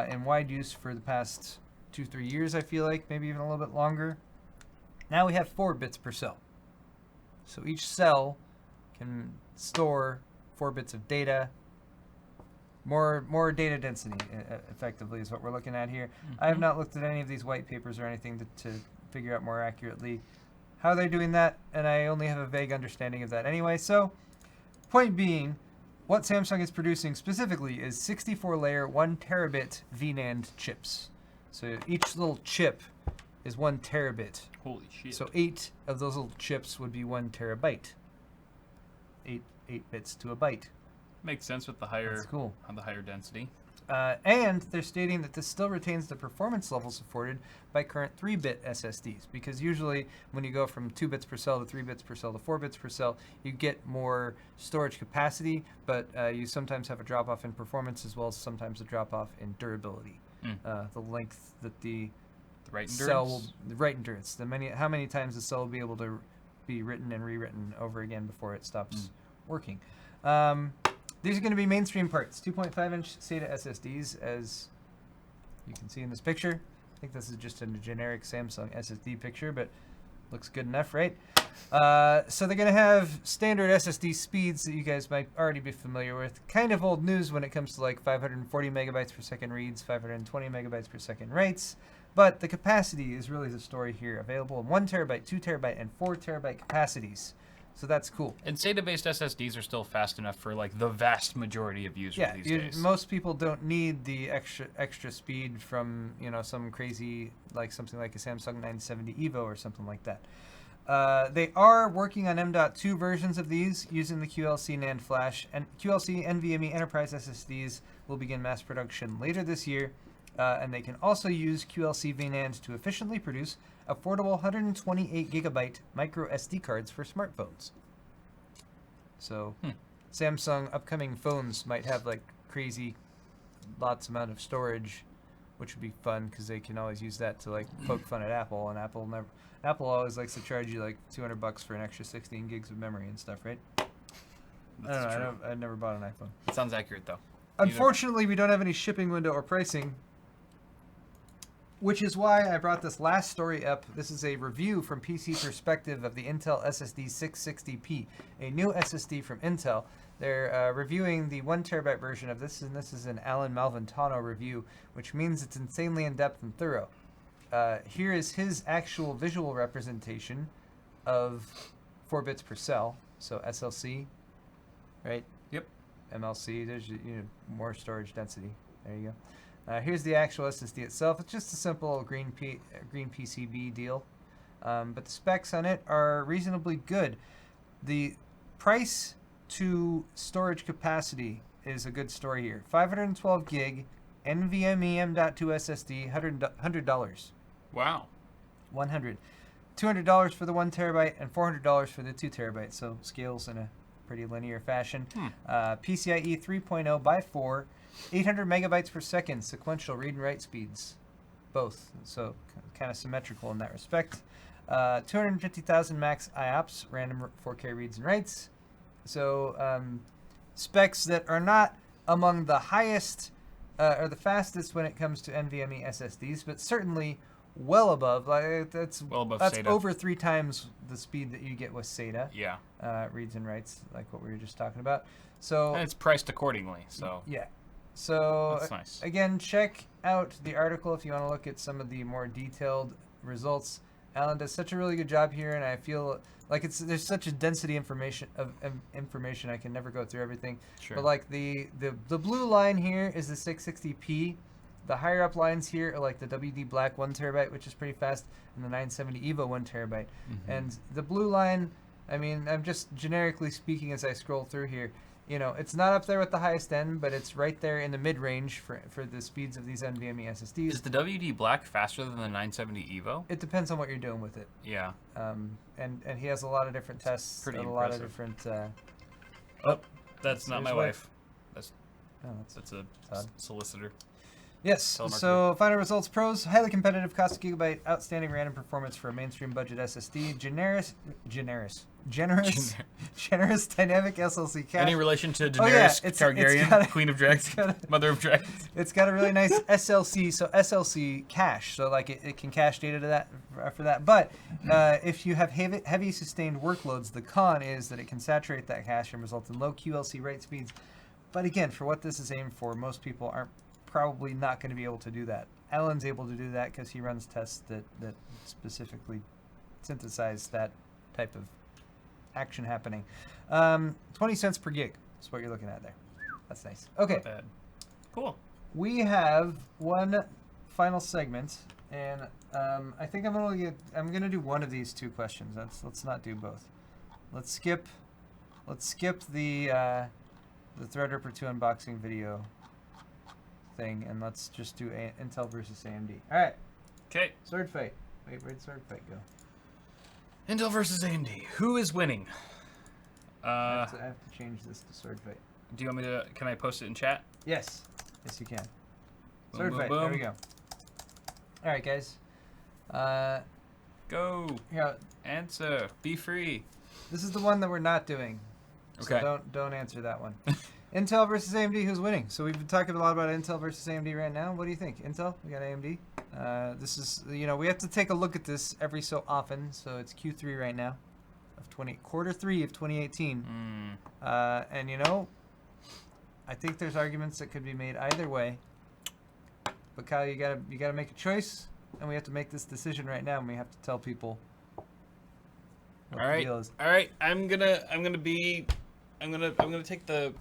in wide use for the past 2-3 years, I feel like, maybe even a little bit longer. Now we have 4 bits per cell. So each cell can store 4 bits of data. More data density, effectively, is what we're looking at here. I have not looked at any of these white papers or anything to figure out more accurately how they're doing that, and I only have a vague understanding of that anyway. So, point being, what Samsung is producing specifically is 64-layer 1 terabit V-NAND chips. So each little chip is 1 terabit. Holy shit. So 8 of those little chips would be 1 terabyte. 8 bits to a byte. Makes sense with the higher That's cool. on the higher density. And they're stating that this still retains the performance levels afforded by current 3-bit SSDs, because usually when you go from 2 bits per cell to 3 bits per cell to 4 bits per cell, you get more storage capacity, but you sometimes have a drop-off in performance as well as sometimes a drop-off in durability. The length that the Right cell endurance. will, right endurance, how many times the cell will be able to be written and rewritten over again before it stops working. These are going to be mainstream parts, 2.5-inch SATA SSDs, as you can see in this picture. I think this is just a generic Samsung SSD picture, but looks good enough, right? So they're going to have standard SSD speeds that you guys might already be familiar with. Kind of old news when it comes to like 540 megabytes per second reads, 520 megabytes per second writes. But the capacity is really the story here. Available in 1 terabyte, 2 terabyte, and 4 terabyte capacities. So that's cool. And SATA-based SSDs are still fast enough for like the vast majority of users these days. Most people don't need the extra speed from some crazy like something like a Samsung 970 Evo or something like that. They are working on M.2 versions of these using the QLC NAND flash, and QLC NVMe Enterprise SSDs will begin mass production later this year. And they can also use QLC V-NAND to efficiently produce affordable 128 gigabyte micro SD cards for smartphones. So Samsung upcoming phones might have like crazy lots amount of storage, which would be fun because they can always use that to like poke fun at Apple, and Apple always likes to charge you like $200 for an extra 16 gigs of memory and stuff, right? That's I don't know. true. I've never bought an iPhone. It sounds accurate though. Unfortunately, we don't have any shipping window or pricing Which is why I brought this last story up. This is a review from PC Perspective of the Intel SSD 660p, a new SSD from Intel. They're reviewing the 1TB version of this, and this is an Alan Malventano review, which means it's insanely in-depth and thorough. Here is his actual visual representation of 4 bits per cell, so SLC, right? Yep. MLC, there's more storage density. There you go. Here's the actual SSD itself. It's just a simple green PCB deal, but the specs on it are reasonably good. The price to storage capacity is a good story here. 512 gig, NVMe M.2 SSD, $100. Wow. 100. $200 for the 1TB and $400 for the 2TB. So scales in a pretty linear fashion. PCIe 3.0 by 4. 800 megabytes per second sequential read and write speeds, both, so kind of symmetrical in that respect. 250,000 max IOPS, random 4K reads and writes. So specs that are not among the highest or the fastest when it comes to NVMe SSDs, but certainly well above. Like that's SATA. Over 3 times the speed that you get with SATA. Yeah. Reads and writes, like what we were just talking about. So and it's priced accordingly. So yeah. So that's nice. Again, check out the article if you want to look at some of the more detailed results. Alan does such a really good job here, and I feel like there's such a density of information I can never go through everything. Sure. But like the blue line here is the 660p. The higher up lines here are like the WD Black 1TB, which is pretty fast, and the 970 EVO 1TB. Mm-hmm. And the blue line, I mean, I'm just generically speaking as I scroll through here. It's not up there with the highest end, but it's right there in the mid-range for the speeds of these NVMe SSDs. Is the WD Black faster than the 970 EVO? It depends on what you're doing with it. Yeah. And he has a lot of different tests. Pretty and impressive. A lot of different. That's not my wife. That's a Todd. solicitor. Yes. Telemarketer. So final results: pros, highly competitive, cost per gigabyte, outstanding random performance for a mainstream budget SSD, generous dynamic SLC cache. Any relation to Daenerys Targaryen, Queen of Dragons, Mother of Dragons? It's got a really nice SLC, so SLC cache, so like it can cache data to that for that. But if you have heavy sustained workloads, the con is that it can saturate that cache and result in low QLC write speeds. But again, for what this is aimed for, most people aren't probably not going to be able to do that. Alan's able to do that because he runs tests that specifically synthesize that type of action happening. 20 cents per gig is what you're looking at there. That's nice. Okay. Not bad. Cool. We have one final segment, and I think I'm gonna do one of these 2 questions. Let's not do both. Let's skip the Threadripper 2 unboxing video thing, and let's just do Intel versus AMD. All right. Okay. Sword fight. Wait, where'd sword fight go? Intel versus AMD. Who is winning? I have to change this to sword fight. Do you want me to? Can I post it in chat? Yes. Yes, you can. Boom, Sword boom, fight. boom. There we go. All right, guys. Go. Here, Answer. Be free. this is the one that we're not doing. Okay. So don't answer that one. Intel versus AMD, who's winning? So we've been talking a lot about Intel versus AMD right now. What do you think? Intel, we got AMD. This is, we have to take a look at this every so often. So it's Q3 right now, of quarter 3 of 2018. And I think there's arguments that could be made either way. But Kyle, you gotta make a choice, and we have to make this decision right now, and we have to tell people what All the right. deal is. All right. I'm gonna take the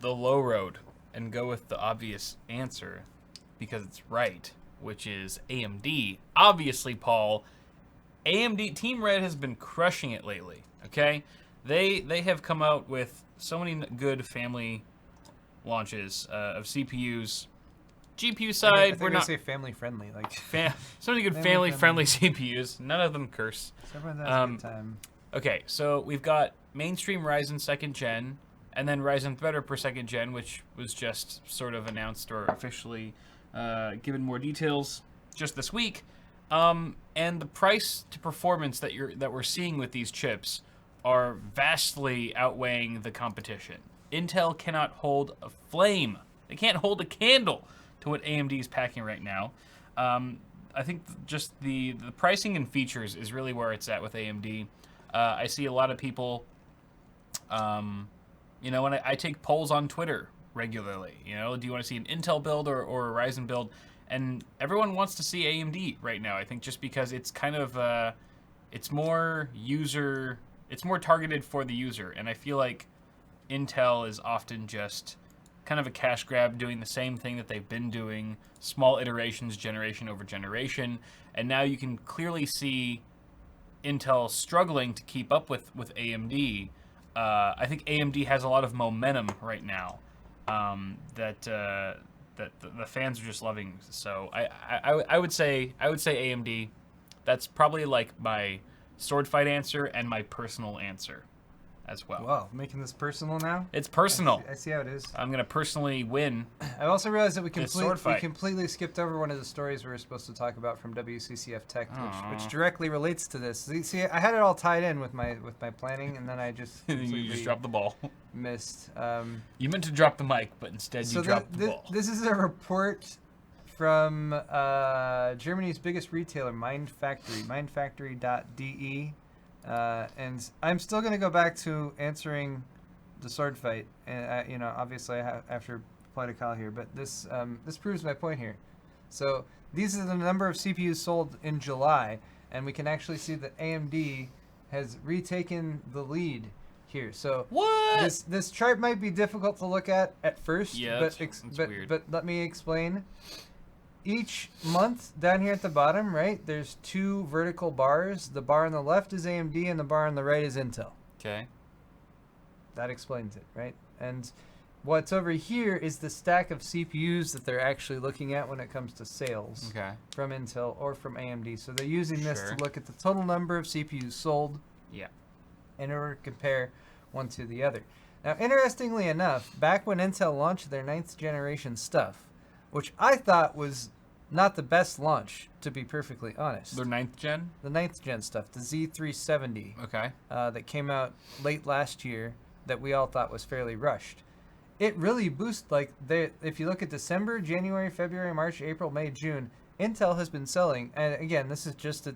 low road and go with the obvious answer because it's right, which is AMD. Obviously, Paul, AMD Team Red has been crushing it lately. Okay, they have come out with so many good family launches of CPUs. GPU side, I think we're they not say family friendly, like so many good family friendly CPUs. None of them curse. everyone has a good time. Okay, so we've got mainstream Ryzen 2nd Gen, and then Ryzen Threadripper 2nd Gen, which was just sort of announced or officially given more details just this week. And the price to performance that we're seeing with these chips are vastly outweighing the competition. Intel cannot hold a flame. They can't hold a candle to what AMD is packing right now. I think just the pricing and features is really where it's at with AMD. I see a lot of people, you know, when I take polls on Twitter regularly, you know, do you want to see an Intel build or a Ryzen build? And everyone wants to see AMD right now, I think, just because it's kind of, it's more targeted for the user. And I feel like Intel is often just kind of a cash grab, doing the same thing that they've been doing, small iterations, generation over generation. And now you can clearly see Intel struggling to keep up with AMD. I think AMD has a lot of momentum right now that the fans are just loving. So I would say AMD. That's probably like my sword fight answer and my personal answer as well. Wow, making this personal now? It's personal. I see how it is. I'm going to personally win. I also realized that we sword fight. completely skipped over one of the stories we were supposed to talk about from WCCF Tech, which directly relates to this. See, I had it all tied in with my planning, and then I just You just dropped the ball. missed. You meant to drop the mic, but instead you dropped the ball. This is a report from Germany's biggest retailer, mindfactory.de. And I'm still going to go back to answering the sword fight, and you know, obviously I have after reply to Kyle here, but this proves my point here. So these are the number of CPUs sold in July, and we can actually see that AMD has retaken the lead here. So what? This chart might be difficult to look at first, yeah, but that's weird. But let me explain. Each month, down here at the bottom, right, there's two vertical bars. The bar on the left is AMD, and the bar on the right is Intel. Okay. That explains it, right? And what's over here is the stack of CPUs that they're actually looking at when it comes to sales from Intel or from AMD. So they're using this to look at the total number of CPUs sold in order to compare one to the other. Now, interestingly enough, back when Intel launched their 9th generation stuff, which I thought was not the best launch, to be perfectly honest. Their 9th gen? The 9th gen stuff, the Z370. Okay. That came out late last year that we all thought was fairly rushed. It really boosted, like, if you look at December, January, February, March, April, May, June, Intel has been selling, and again, this is just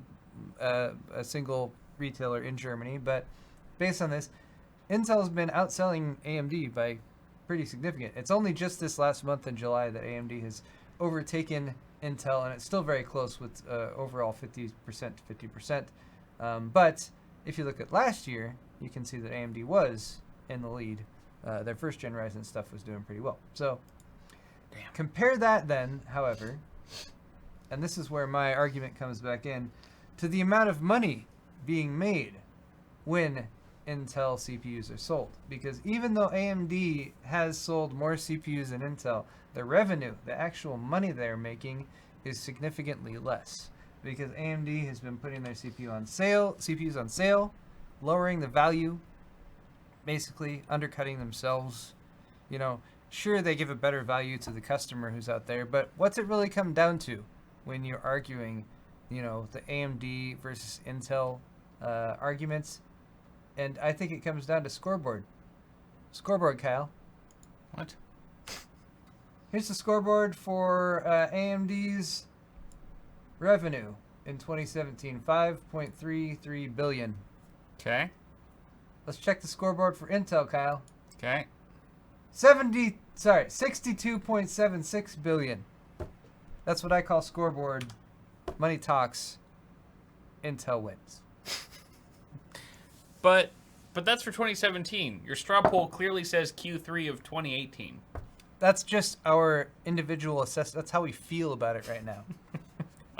a single retailer in Germany, but based on this, Intel's been outselling AMD by pretty significant. It's only just this last month in July that AMD has overtaken Intel, and it's still very close with overall 50% to 50%. But if you look at last year, you can see that AMD was in the lead. Their first gen Ryzen stuff was doing pretty well. So compare that then, however, and this is where my argument comes back in, to the amount of money being made when Intel CPUs are sold. Because even though AMD has sold more CPUs than Intel, the revenue, the actual money they're making, is significantly less. Because AMD has been putting their CPUs on sale, lowering the value, basically undercutting themselves. You know, sure, they give a better value to the customer who's out there, but what's it really come down to when you're arguing, you know, the AMD versus Intel arguments? And I think it comes down to scoreboard. Scoreboard, Kyle. What? Here's the scoreboard for AMD's revenue in 2017, $5.33 billion. Okay. Let's check the scoreboard for Intel, Kyle. Okay. 62.76 billion. That's what I call scoreboard. Money talks. Intel wins. But that's for 2017. Your straw poll clearly says Q3 of 2018. That's just our individual assessment. That's how we feel about it right now.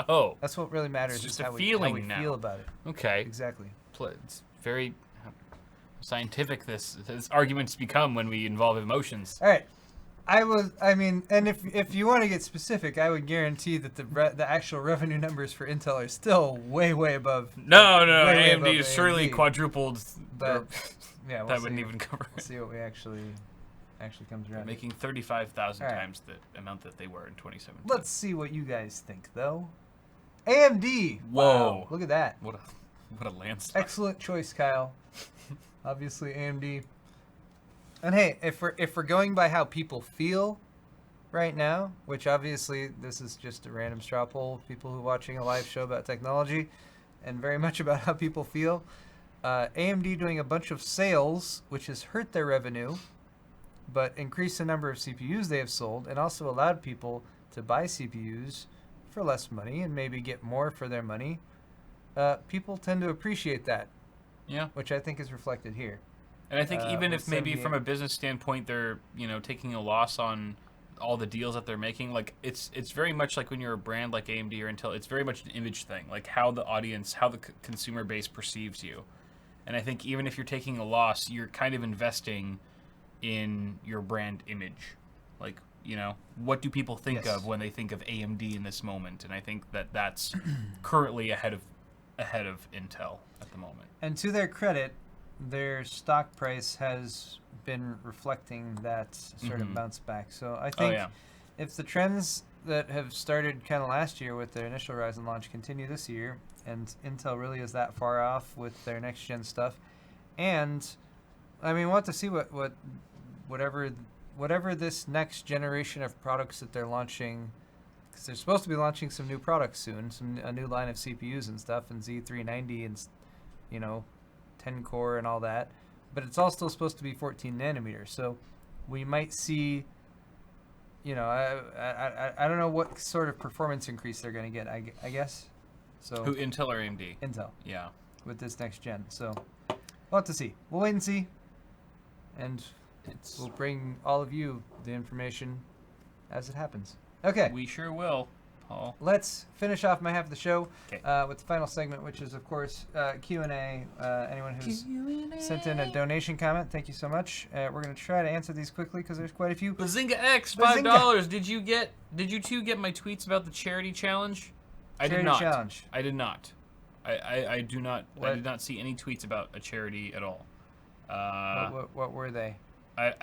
Oh. That's what really matters. It's just is a how feeling we now. feel about it. Okay. Exactly. It's very scientific this arguments become when we involve emotions. All right. And if you want to get specific, I would guarantee that the actual revenue numbers for Intel are still way above. No, way AMD above is surely AMD. quadrupled. But yeah, that wouldn't even cover We'll see what we actually comes around. making 35,000 All right. times the amount that they were in 2017. Let's see what you guys think, though. AMD. Whoa. Wow, look at that. What a landslide. Excellent choice, Kyle. Obviously, AMD. And hey, if we're going by how people feel, right now, which obviously this is just a random straw poll of people who are watching a live show about technology and very much about how people feel. AMD doing a bunch of sales, which has hurt their revenue, but increased the number of CPUs they have sold and also allowed people to buy CPUs for less money and maybe get more for their money. People tend to appreciate that. Yeah. Which I think is reflected here. And I think even if maybe 78. from a business standpoint they're, taking a loss on all the deals that they're making, like it's very much like when you're a brand like AMD or Intel, it's very much an image thing, like how the audience, how the consumer base perceives you. And I think even if you're taking a loss, you're kind of investing in your brand image. Like, what do people think of when they think of AMD in this moment? And I think that that's currently ahead of Intel at the moment. And to their credit, their stock price has been reflecting that sort of bounce back. So I think if the trends that have started kind of last year with their initial Ryzen launch continue this year, and Intel really is that far off with their next gen stuff, and I mean, we'll have to see whatever this next generation of products that they're launching, because they're supposed to be launching some new products soon, a new line of CPUs and stuff, and Z390 and 10 core and all that, but it's all still supposed to be 14 nanometers. So we might see, I don't know what sort of performance increase they're going to get. I guess. So Who, Intel or AMD? Intel. Yeah. With this next gen, so we'll have to see. We'll wait and see, and we'll bring all of you the information as it happens. Okay. We sure will, Paul. Let's finish off my half of the show 'Kay. with the final segment, which is, of course, Q&A. Anyone who's sent in a donation comment, thank you so much. We're going to try to answer these quickly because there's quite a few. Bazinga X, $5. Did you two get my tweets about the charity challenge? I did not. Challenge. I did not. I do not. What? I did not see any tweets about a charity at all. What were they? I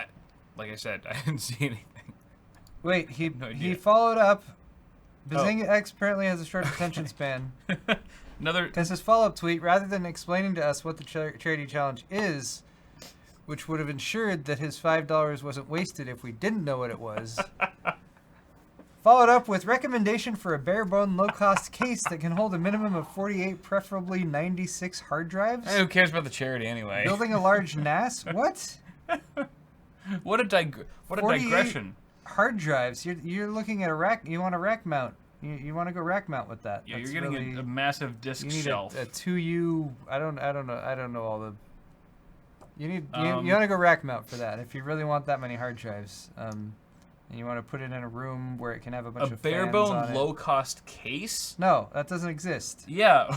like I said, I didn't see anything. Wait, No he idea. followed up. Bazinga X apparently has a short attention span. Another. Because his follow-up tweet, rather than explaining to us what the charity challenge is, which would have ensured that his $5 wasn't wasted if we didn't know what it was, followed up with recommendation for a bare-bone low-cost case that can hold a minimum of 48, preferably 96 hard drives. Who cares about the charity anyway? Building a large NAS? What? What a digression. Hard drives. You're looking at a rack. You want a rack mount. You want to go rack mount with that. Yeah, That's you're getting really, a massive disk you need shelf. a 2U. I don't know all the. You want to go rack mount for that if you really want that many hard drives. And you want to put it in a room where it can have a bunch of fans on bare-bone it. low-cost case? No, that doesn't exist. Yeah.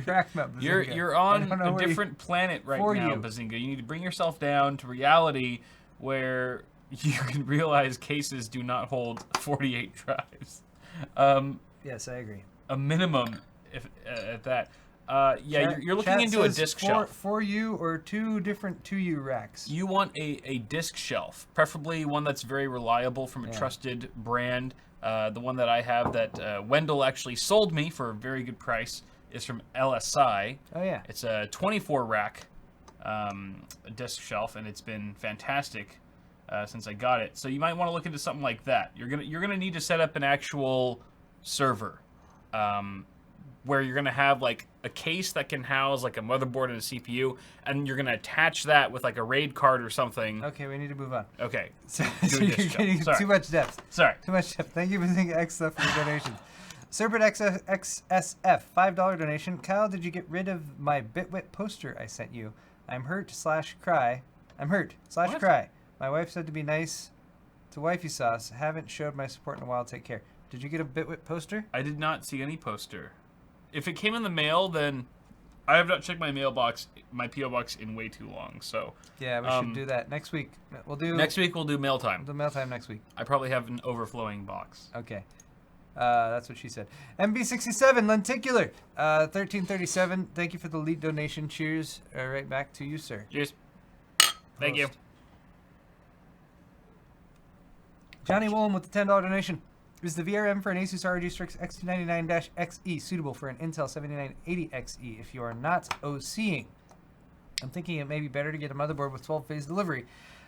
Rack mount. Bazinga. You're on I don't know a where different planet right for now, you. Bazinga. You need to bring yourself down to reality where you can realize cases do not hold 48 drives. Yes, I agree. A minimum at that. You're looking Chat into a says disk 4U or two different 2U racks. You want a disk shelf, preferably one that's very reliable from a trusted brand. The one that I have that Wendell actually sold me for a very good price is from LSI. Oh yeah. It's a 24 rack disk shelf, and it's been fantastic since I got it. So you might want to look into something like that. You're gonna need to set up an actual server. Where you're going to have like a case that can house like a motherboard and a CPU, and you're going to attach that with like a RAID card or something. Okay, we need to move on. Okay. So Do a you're disk getting shelf. Sorry. too much depth. Sorry. Too much depth. Thank you for thinking X stuff for your donations. Cerbert XSF, $5 donation. Kyle, did you get rid of my Bitwit poster I sent you? I'm hurt/cry. I'm hurt/cry. My wife said to be nice to wifey sauce. Haven't showed my support in a while. Take care. Did you get a Bitwit poster? I did not see any poster. If it came in the mail, then I have not checked my mailbox, my PO box in way too long. So Yeah, we should do that next week. Next week we'll do mail time. We'll do mail time next week. I probably have an overflowing box. Okay. That's what she said. MB67 Lenticular 1337. Thank you for the lead donation. Cheers. Right back to you, sir. Cheers. Thank you. Johnny Woolen with the $10 donation. Is the VRM for an Asus ROG Strix X299-XE suitable for an Intel 7980XE if you are not OCing? I'm thinking it may be better to get a motherboard with 12-phase delivery.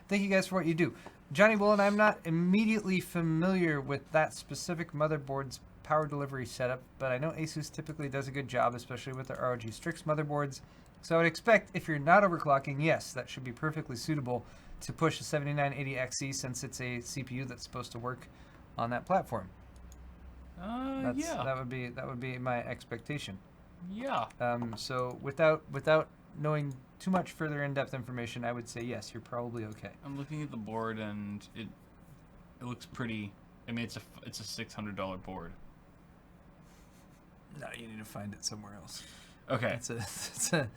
Thank you guys for what you do. Johnny Bullen, I'm not immediately familiar with that specific motherboard's power delivery setup, but I know Asus typically does a good job, especially with their ROG Strix motherboards. So I would expect if you're not overclocking, yes, that should be perfectly suitable to push a 7980XE since it's a CPU that's supposed to work on that platform. Yeah. That would be my expectation. Yeah. So without knowing too much further in-depth information, I would say yes, you're probably okay. I'm looking at the board and it looks pretty. I mean, it's a $600 board. No, you need to find it somewhere else. Okay. That's okay.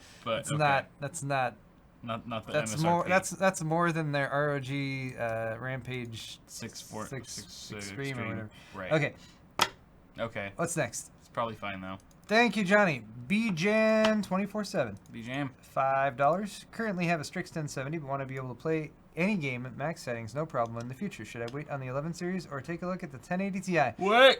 not Not the that's MSRP. more that's more than their ROG Rampage 6 Extreme or whatever. Right. Okay. Okay. What's next? It's probably fine though. Thank you, Johnny. BJan 24/7. BJam. $5. Currently have a Strix 1070, but want to be able to play any game at max settings, no problem in the future. Should I wait on the 11 series or take a look at the 1080 Ti?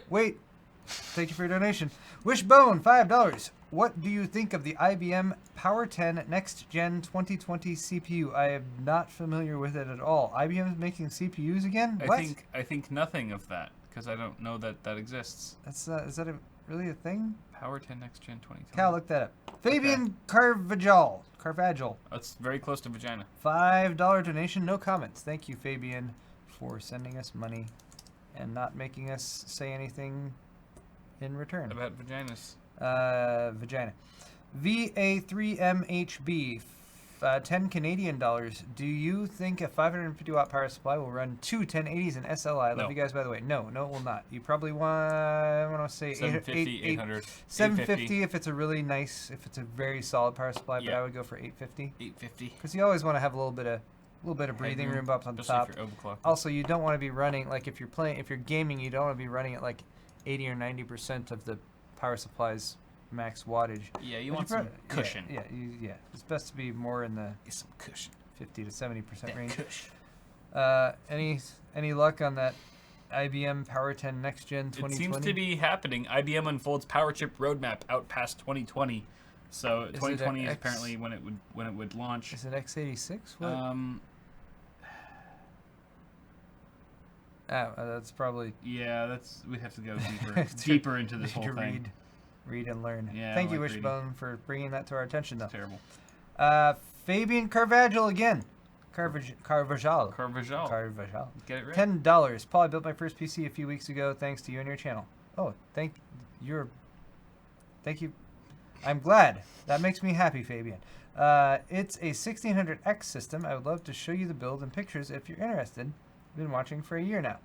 Wait. Thank you for your donation. Wishbone, $5. What do you think of the IBM Power 10 Next Gen 2020 CPU? I am not familiar with it at all. IBM is making CPUs again? What? I think nothing of that because I don't know that exists. That's is that really a thing? Power 10 Next Gen 2020. Cal, look that up. Fabian Carvajal. That's very close to vagina. $5 donation, no comments. Thank you, Fabian, for sending us money and not making us say anything in return. About vaginas. Vagina. VA3MHB, 10 Canadian dollars. Do you think a 550 watt power supply will run two 1080s in SLI? I love you guys, by the way. No, it will not. You probably want, I want to say 750, 800. 750 if it's a really nice, if it's a very solid power supply, but I would go for 850. 850. Because you always want to have a little bit of breathing room up on the top. If you're overclocking. Also, you don't want to be running, like if you're gaming, you don't want to be running at like 80 or 90% of the power supply's max wattage. Yeah, you want some cushion. Yeah. It's best to be more in the some cushion. 50 to 70% range. Cushion. Any luck on that IBM Power 10 Next Gen 2020? It seems to be happening. IBM unfolds power chip roadmap out past 2020. So 2020 is apparently when it would launch. Is it x86? What? That's probably. Yeah, we'd have to go deeper into this whole thing. Read and learn. Yeah, Thank you, Wishbone, for bringing that to our attention, though. Terrible. Fabian Carvajal again. Carvajal. Get it right. $10. Paul, I built my first PC a few weeks ago thanks to you and your channel. Oh, thank you. I'm glad. That makes me happy, Fabian. It's a 1600X system. I would love to show you the build and pictures if you're interested. I've been watching for a year now.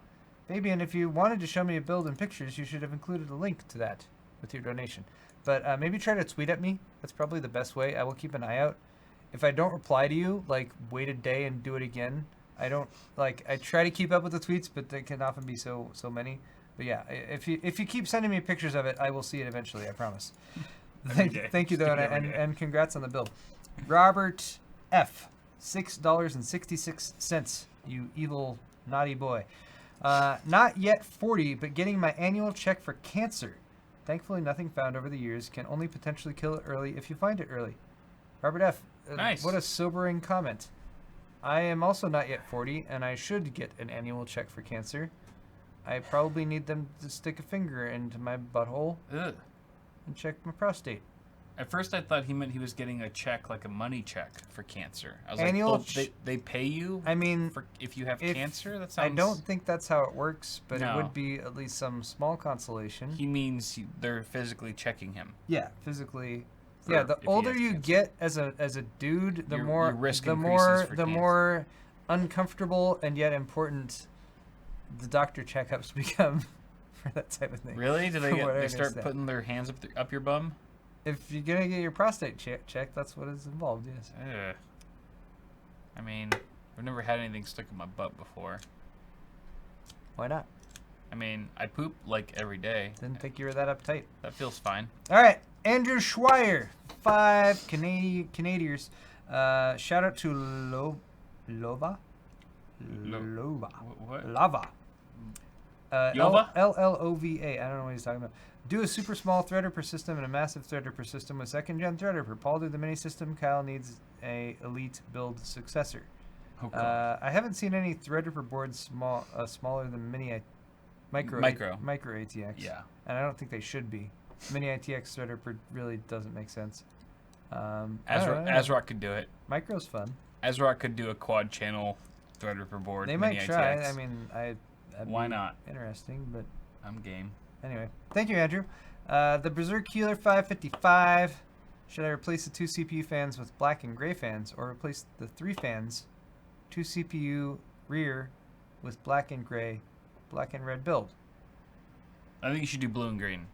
Fabian, if you wanted to show me a build and pictures, you should have included a link to that with your donation. But maybe try to tweet at me. That's probably the best way. I will keep an eye out. If I don't reply to you, like, wait a day and do it again. I try to keep up with the tweets, but they can often be so many. But yeah, if you keep sending me pictures of it, I will see it eventually, I promise. Thank you, though, and congrats on the build. Robert F., $6.66, you evil, naughty boy. Not yet 40, but getting my annual check for cancer. Thankfully, nothing found over the years. Can only potentially kill it early if you find it early. Robert F., nice. What a sobering comment. I am also not yet 40, and I should get an annual check for cancer. I probably need them to stick a finger into my butthole and check my prostate. At first, I thought he meant he was getting a check, like a money check for cancer. I was annual like, they pay you. I mean, if you have cancer. That sounds. I don't think that's how it works, but No. it would be at least some small consolation. He means they're physically checking him. Yeah, physically. For Yeah, the if he older has you cancer. get as a dude, the Your risk increases for the cancer. more uncomfortable and yet important the doctor checkups become for that type of thing. Really? Do From what I they start understand. putting their hands up your bum? If you're gonna get your prostate checked, that's what is involved. Yes. Ugh. I mean, I've never had anything stuck in my butt before. Why not? I mean, I poop like every day. Didn't think you were that uptight. That feels fine. All right, Andrew Schweier, 5 Canadians. Shout out to Lova. What? Lava. Yova? LLOVA. I don't know what he's talking about. Do a super small Threadripper system and a massive Threadripper system with 2nd gen Threadripper. Paul did the mini system. Kyle needs a elite build successor. Oh, God. I haven't seen any Threadripper boards smaller than micro ATX. Yeah. And I don't think they should be. Mini ATX Threadripper really doesn't make sense. ASRock could do it. Micro's fun. ASRock could do a quad channel Threadripper board. They mini might try. ATX. I mean, that'd Why be not? Interesting, but I'm game. anyway. Thank you, Andrew. The Berserk Healer 555. Should I replace the 2 CPU fans with black and gray fans, or replace the 3 fans, 2 CPU rear, with black and gray, black and red build? I think you should do blue and green.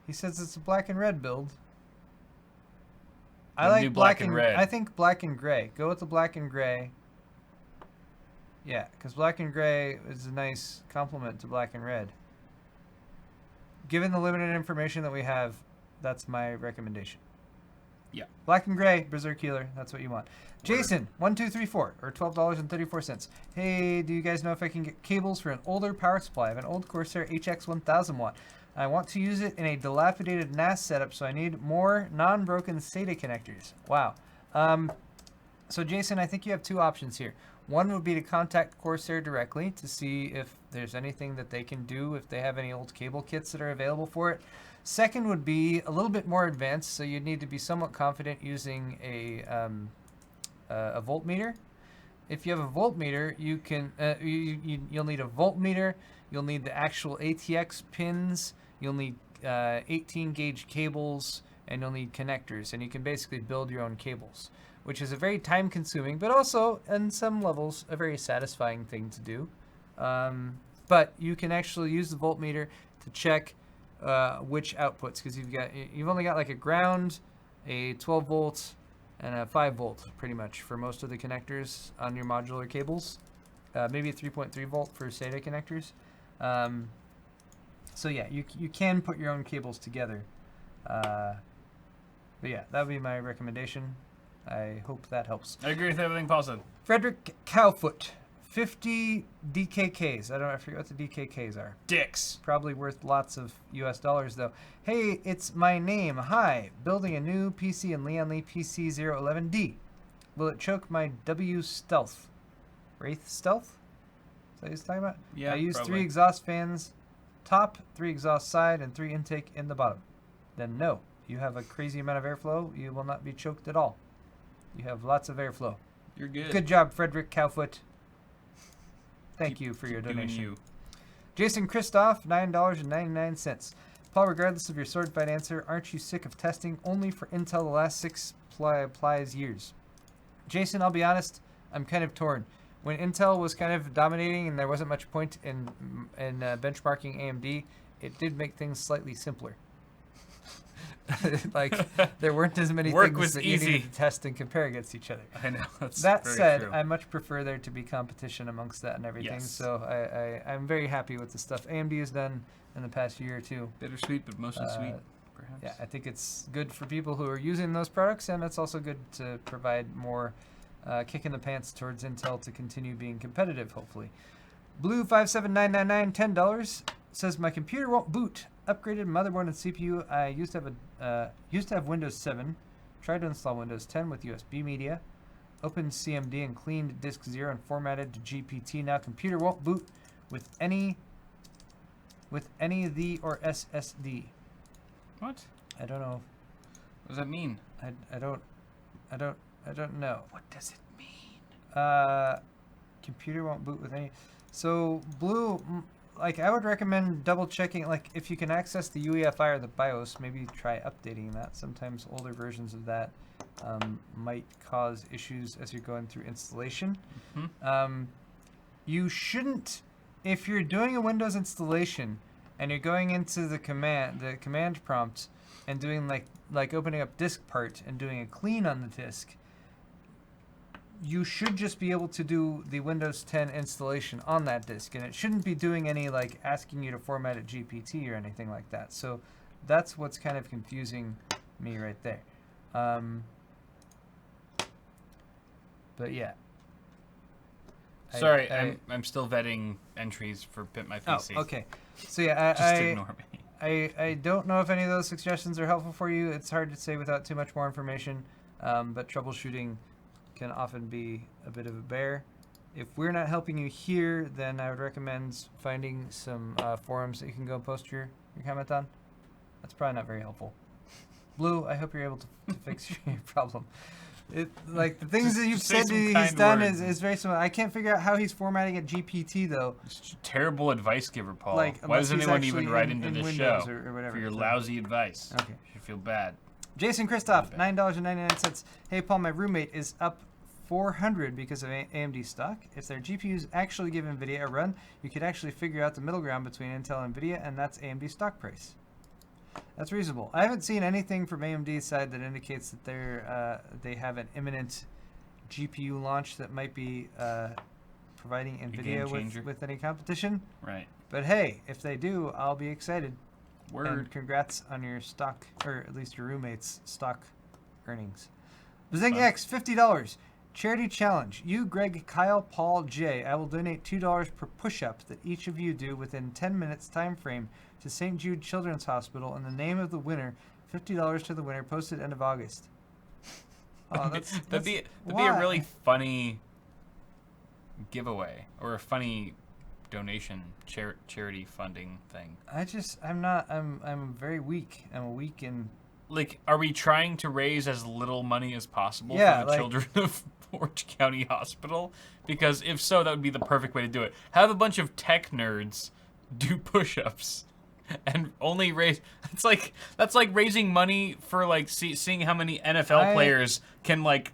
He says it's a black and red build. I Then like do black and red. I think black and gray. Go with the black and gray. Yeah, because black and gray is a nice complement to black and red. Given the limited information that we have, that's my recommendation. Yeah. Black and gray, Berserk Healer. That's what you want. Jason, 1234, or $12.34. Hey, do you guys know if I can get cables for an older power supply? I have an old Corsair HX 1000 watt. I want to use it in a dilapidated NAS setup, so I need more non-broken SATA connectors. Wow. So Jason, I think you have 2 options here. One would be to contact Corsair directly to see if there's anything that they can do, if they have any old cable kits that are available for it. Second would be a little bit more advanced, so you'd need to be somewhat confident using a voltmeter. If you have a voltmeter, you can you'll need a voltmeter. You'll need the actual ATX pins. You'll need 18 gauge cables, and you'll need connectors. And you can basically build your own cables, which is a very time consuming, but also on some levels a very satisfying thing to do. But you can actually use the voltmeter to check which outputs, because you've only got like a ground, a 12 volt, and a 5 volt pretty much for most of the connectors on your modular cables. Maybe a 3.3 volt for SATA connectors. So yeah, you can put your own cables together. But yeah, that would be my recommendation. I hope that helps. I agree with everything Paul said. Frederick Cowfoot, 50 DKKs. I forget what the DKKs are. Dicks. Probably worth lots of US dollars though. Hey, it's my name. Hi. Building a new PC in Leon Lee PC011D. Will it choke my W Stealth? Wraith Stealth? Is that what he's talking about? Yeah, I use probably. 3 exhaust fans top, 3 exhaust side, and 3 intake in the bottom. Then no. You have a crazy amount of airflow. You will not be choked at all. You have lots of airflow. You're good. Good job, Frederick Cowfoot. Thank you for your Keep doing donation. you. Jason Christoph, $9.99. Paul, regardless of your sword fight answer, aren't you sick of testing only for Intel the last 6 years? Jason, I'll be honest, I'm kind of torn. When Intel was kind of dominating and there wasn't much point in benchmarking AMD, it did make things slightly simpler. Like, there weren't as many Work things was that easy. you needed to test and compare against each other. I know. That's That very said, true. I much prefer there to be competition amongst that and everything. Yes. So I'm very happy with the stuff AMD has done in the past year or two. Bittersweet, but mostly sweet, perhaps. Yeah, I think it's good for people who are using those products, and it's also good to provide more kick in the pants towards Intel to continue being competitive, hopefully. Blue57999, $10, says my computer won't boot. Upgraded motherboard and CPU. I used to have Windows 7. Tried to install Windows 10 with USB media. Opened CMD and cleaned disk 0 and formatted to GPT. Now computer won't boot with any of the or SSD. What? I don't know. What does that mean? I don't know. What does it mean? Computer won't boot with any. So Blue, like I would recommend double checking. Like if you can access the UEFI or the BIOS, maybe try updating that. Sometimes older versions of that might cause issues as you're going through installation. Mm-hmm. You shouldn't, if you're doing a Windows installation and you're going into the command prompt and doing like opening up disk part and doing a clean on the disk, you should just be able to do the Windows 10 installation on that disk, and it shouldn't be doing any like asking you to format a GPT or anything like that. So that's what's kind of confusing me right there. But yeah. Sorry, I'm still vetting entries for Pimp My PC. Oh, okay. So yeah, Just ignore me. I don't know if any of those suggestions are helpful for you. It's hard to say without too much more information, but troubleshooting can often be a bit of a bear. If we're not helping you here, then I would recommend finding some forums that you can go post your comment on. That's probably not very helpful. Blue, I hope you're able to fix your problem. Like the things that you've said he's done is very similar. I can't figure out how he's formatting at GPT though. It's terrible advice giver, Paul. Like, why does anyone even write into in this Windows show or whatever, for your so. lousy advice? Okay. You should feel bad. Jason Christoph, $9.99. Hey Paul, my roommate is up 400 because of AMD stock. If their GPUs actually give NVIDIA a run, you could actually figure out the middle ground between Intel and NVIDIA, and that's AMD stock price. That's reasonable. I haven't seen anything from AMD's side that indicates that they have an imminent GPU launch that might be providing NVIDIA with any competition. Right. But hey, if they do, I'll be excited. Word. And congrats on your stock, or at least your roommate's stock earnings. Bazing X, $50. Charity challenge. You, Greg, Kyle, Paul, Jay. I will donate $2 per push-up that each of you do within 10 minutes time frame to St. Jude Children's Hospital in the name of the winner. $50 to the winner. Posted end of August. Oh, that'd be a really funny giveaway or a funny donation charity funding thing. I'm very weak. I'm weak in. Like, are we trying to raise as little money as possible for the children of Orange County Hospital? Because if so, that would be the perfect way to do it. Have a bunch of tech nerds do push-ups and only raise. That's like raising money for like seeing how many NFL players can like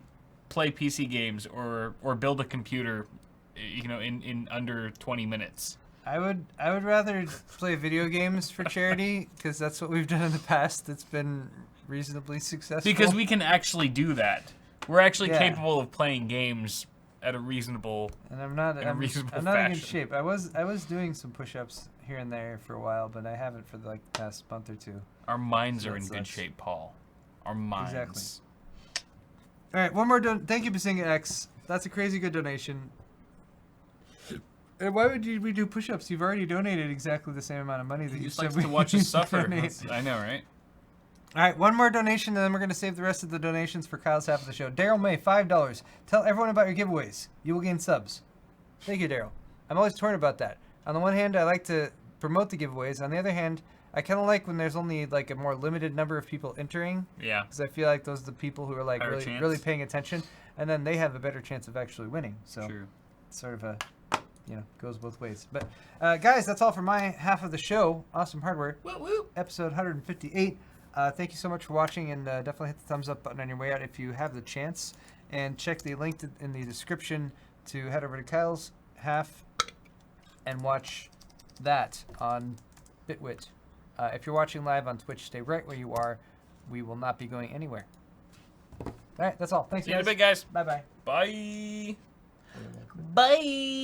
play PC games or build a computer, you know, in under 20 minutes. I would rather play video games for charity because that's what we've done in the past. It's been reasonably successful. Because we can actually do that. We're actually capable of playing games at a reasonable. And I'm not in good shape. I was doing some push-ups here and there for a while, but I haven't for like the past month or two. Our minds are in good shape, Paul. Our minds. Exactly. All right, one more. Thank you, Basinga X. That's a crazy good donation. And why would we do push-ups? You've already donated exactly the same amount of money that you said to watch us suffer. I know, right? All right, one more donation, and then we're going to save the rest of the donations for Kyle's half of the show. Daryl May, $5. Tell everyone about your giveaways. You will gain subs. Thank you, Daryl. I'm always torn about that. On the one hand, I like to promote the giveaways. On the other hand, I kind of like when there's only like a more limited number of people entering. Yeah. Because I feel like those are the people who are like really paying attention, and then they have a better chance of actually winning. So True. It's sort of a, goes both ways. But guys, that's all for my half of the show. Awesome hardware. Woo woo. Episode 158. Thank you so much for watching, and definitely hit the thumbs up button on your way out if you have the chance. And check the link in the description to head over to Kyle's half and watch that on Bitwit. If you're watching live on Twitch, stay right where you are. We will not be going anywhere. All right, that's all. Thanks, guys. See you in a bit, guys. Bye-bye. Bye. Bye.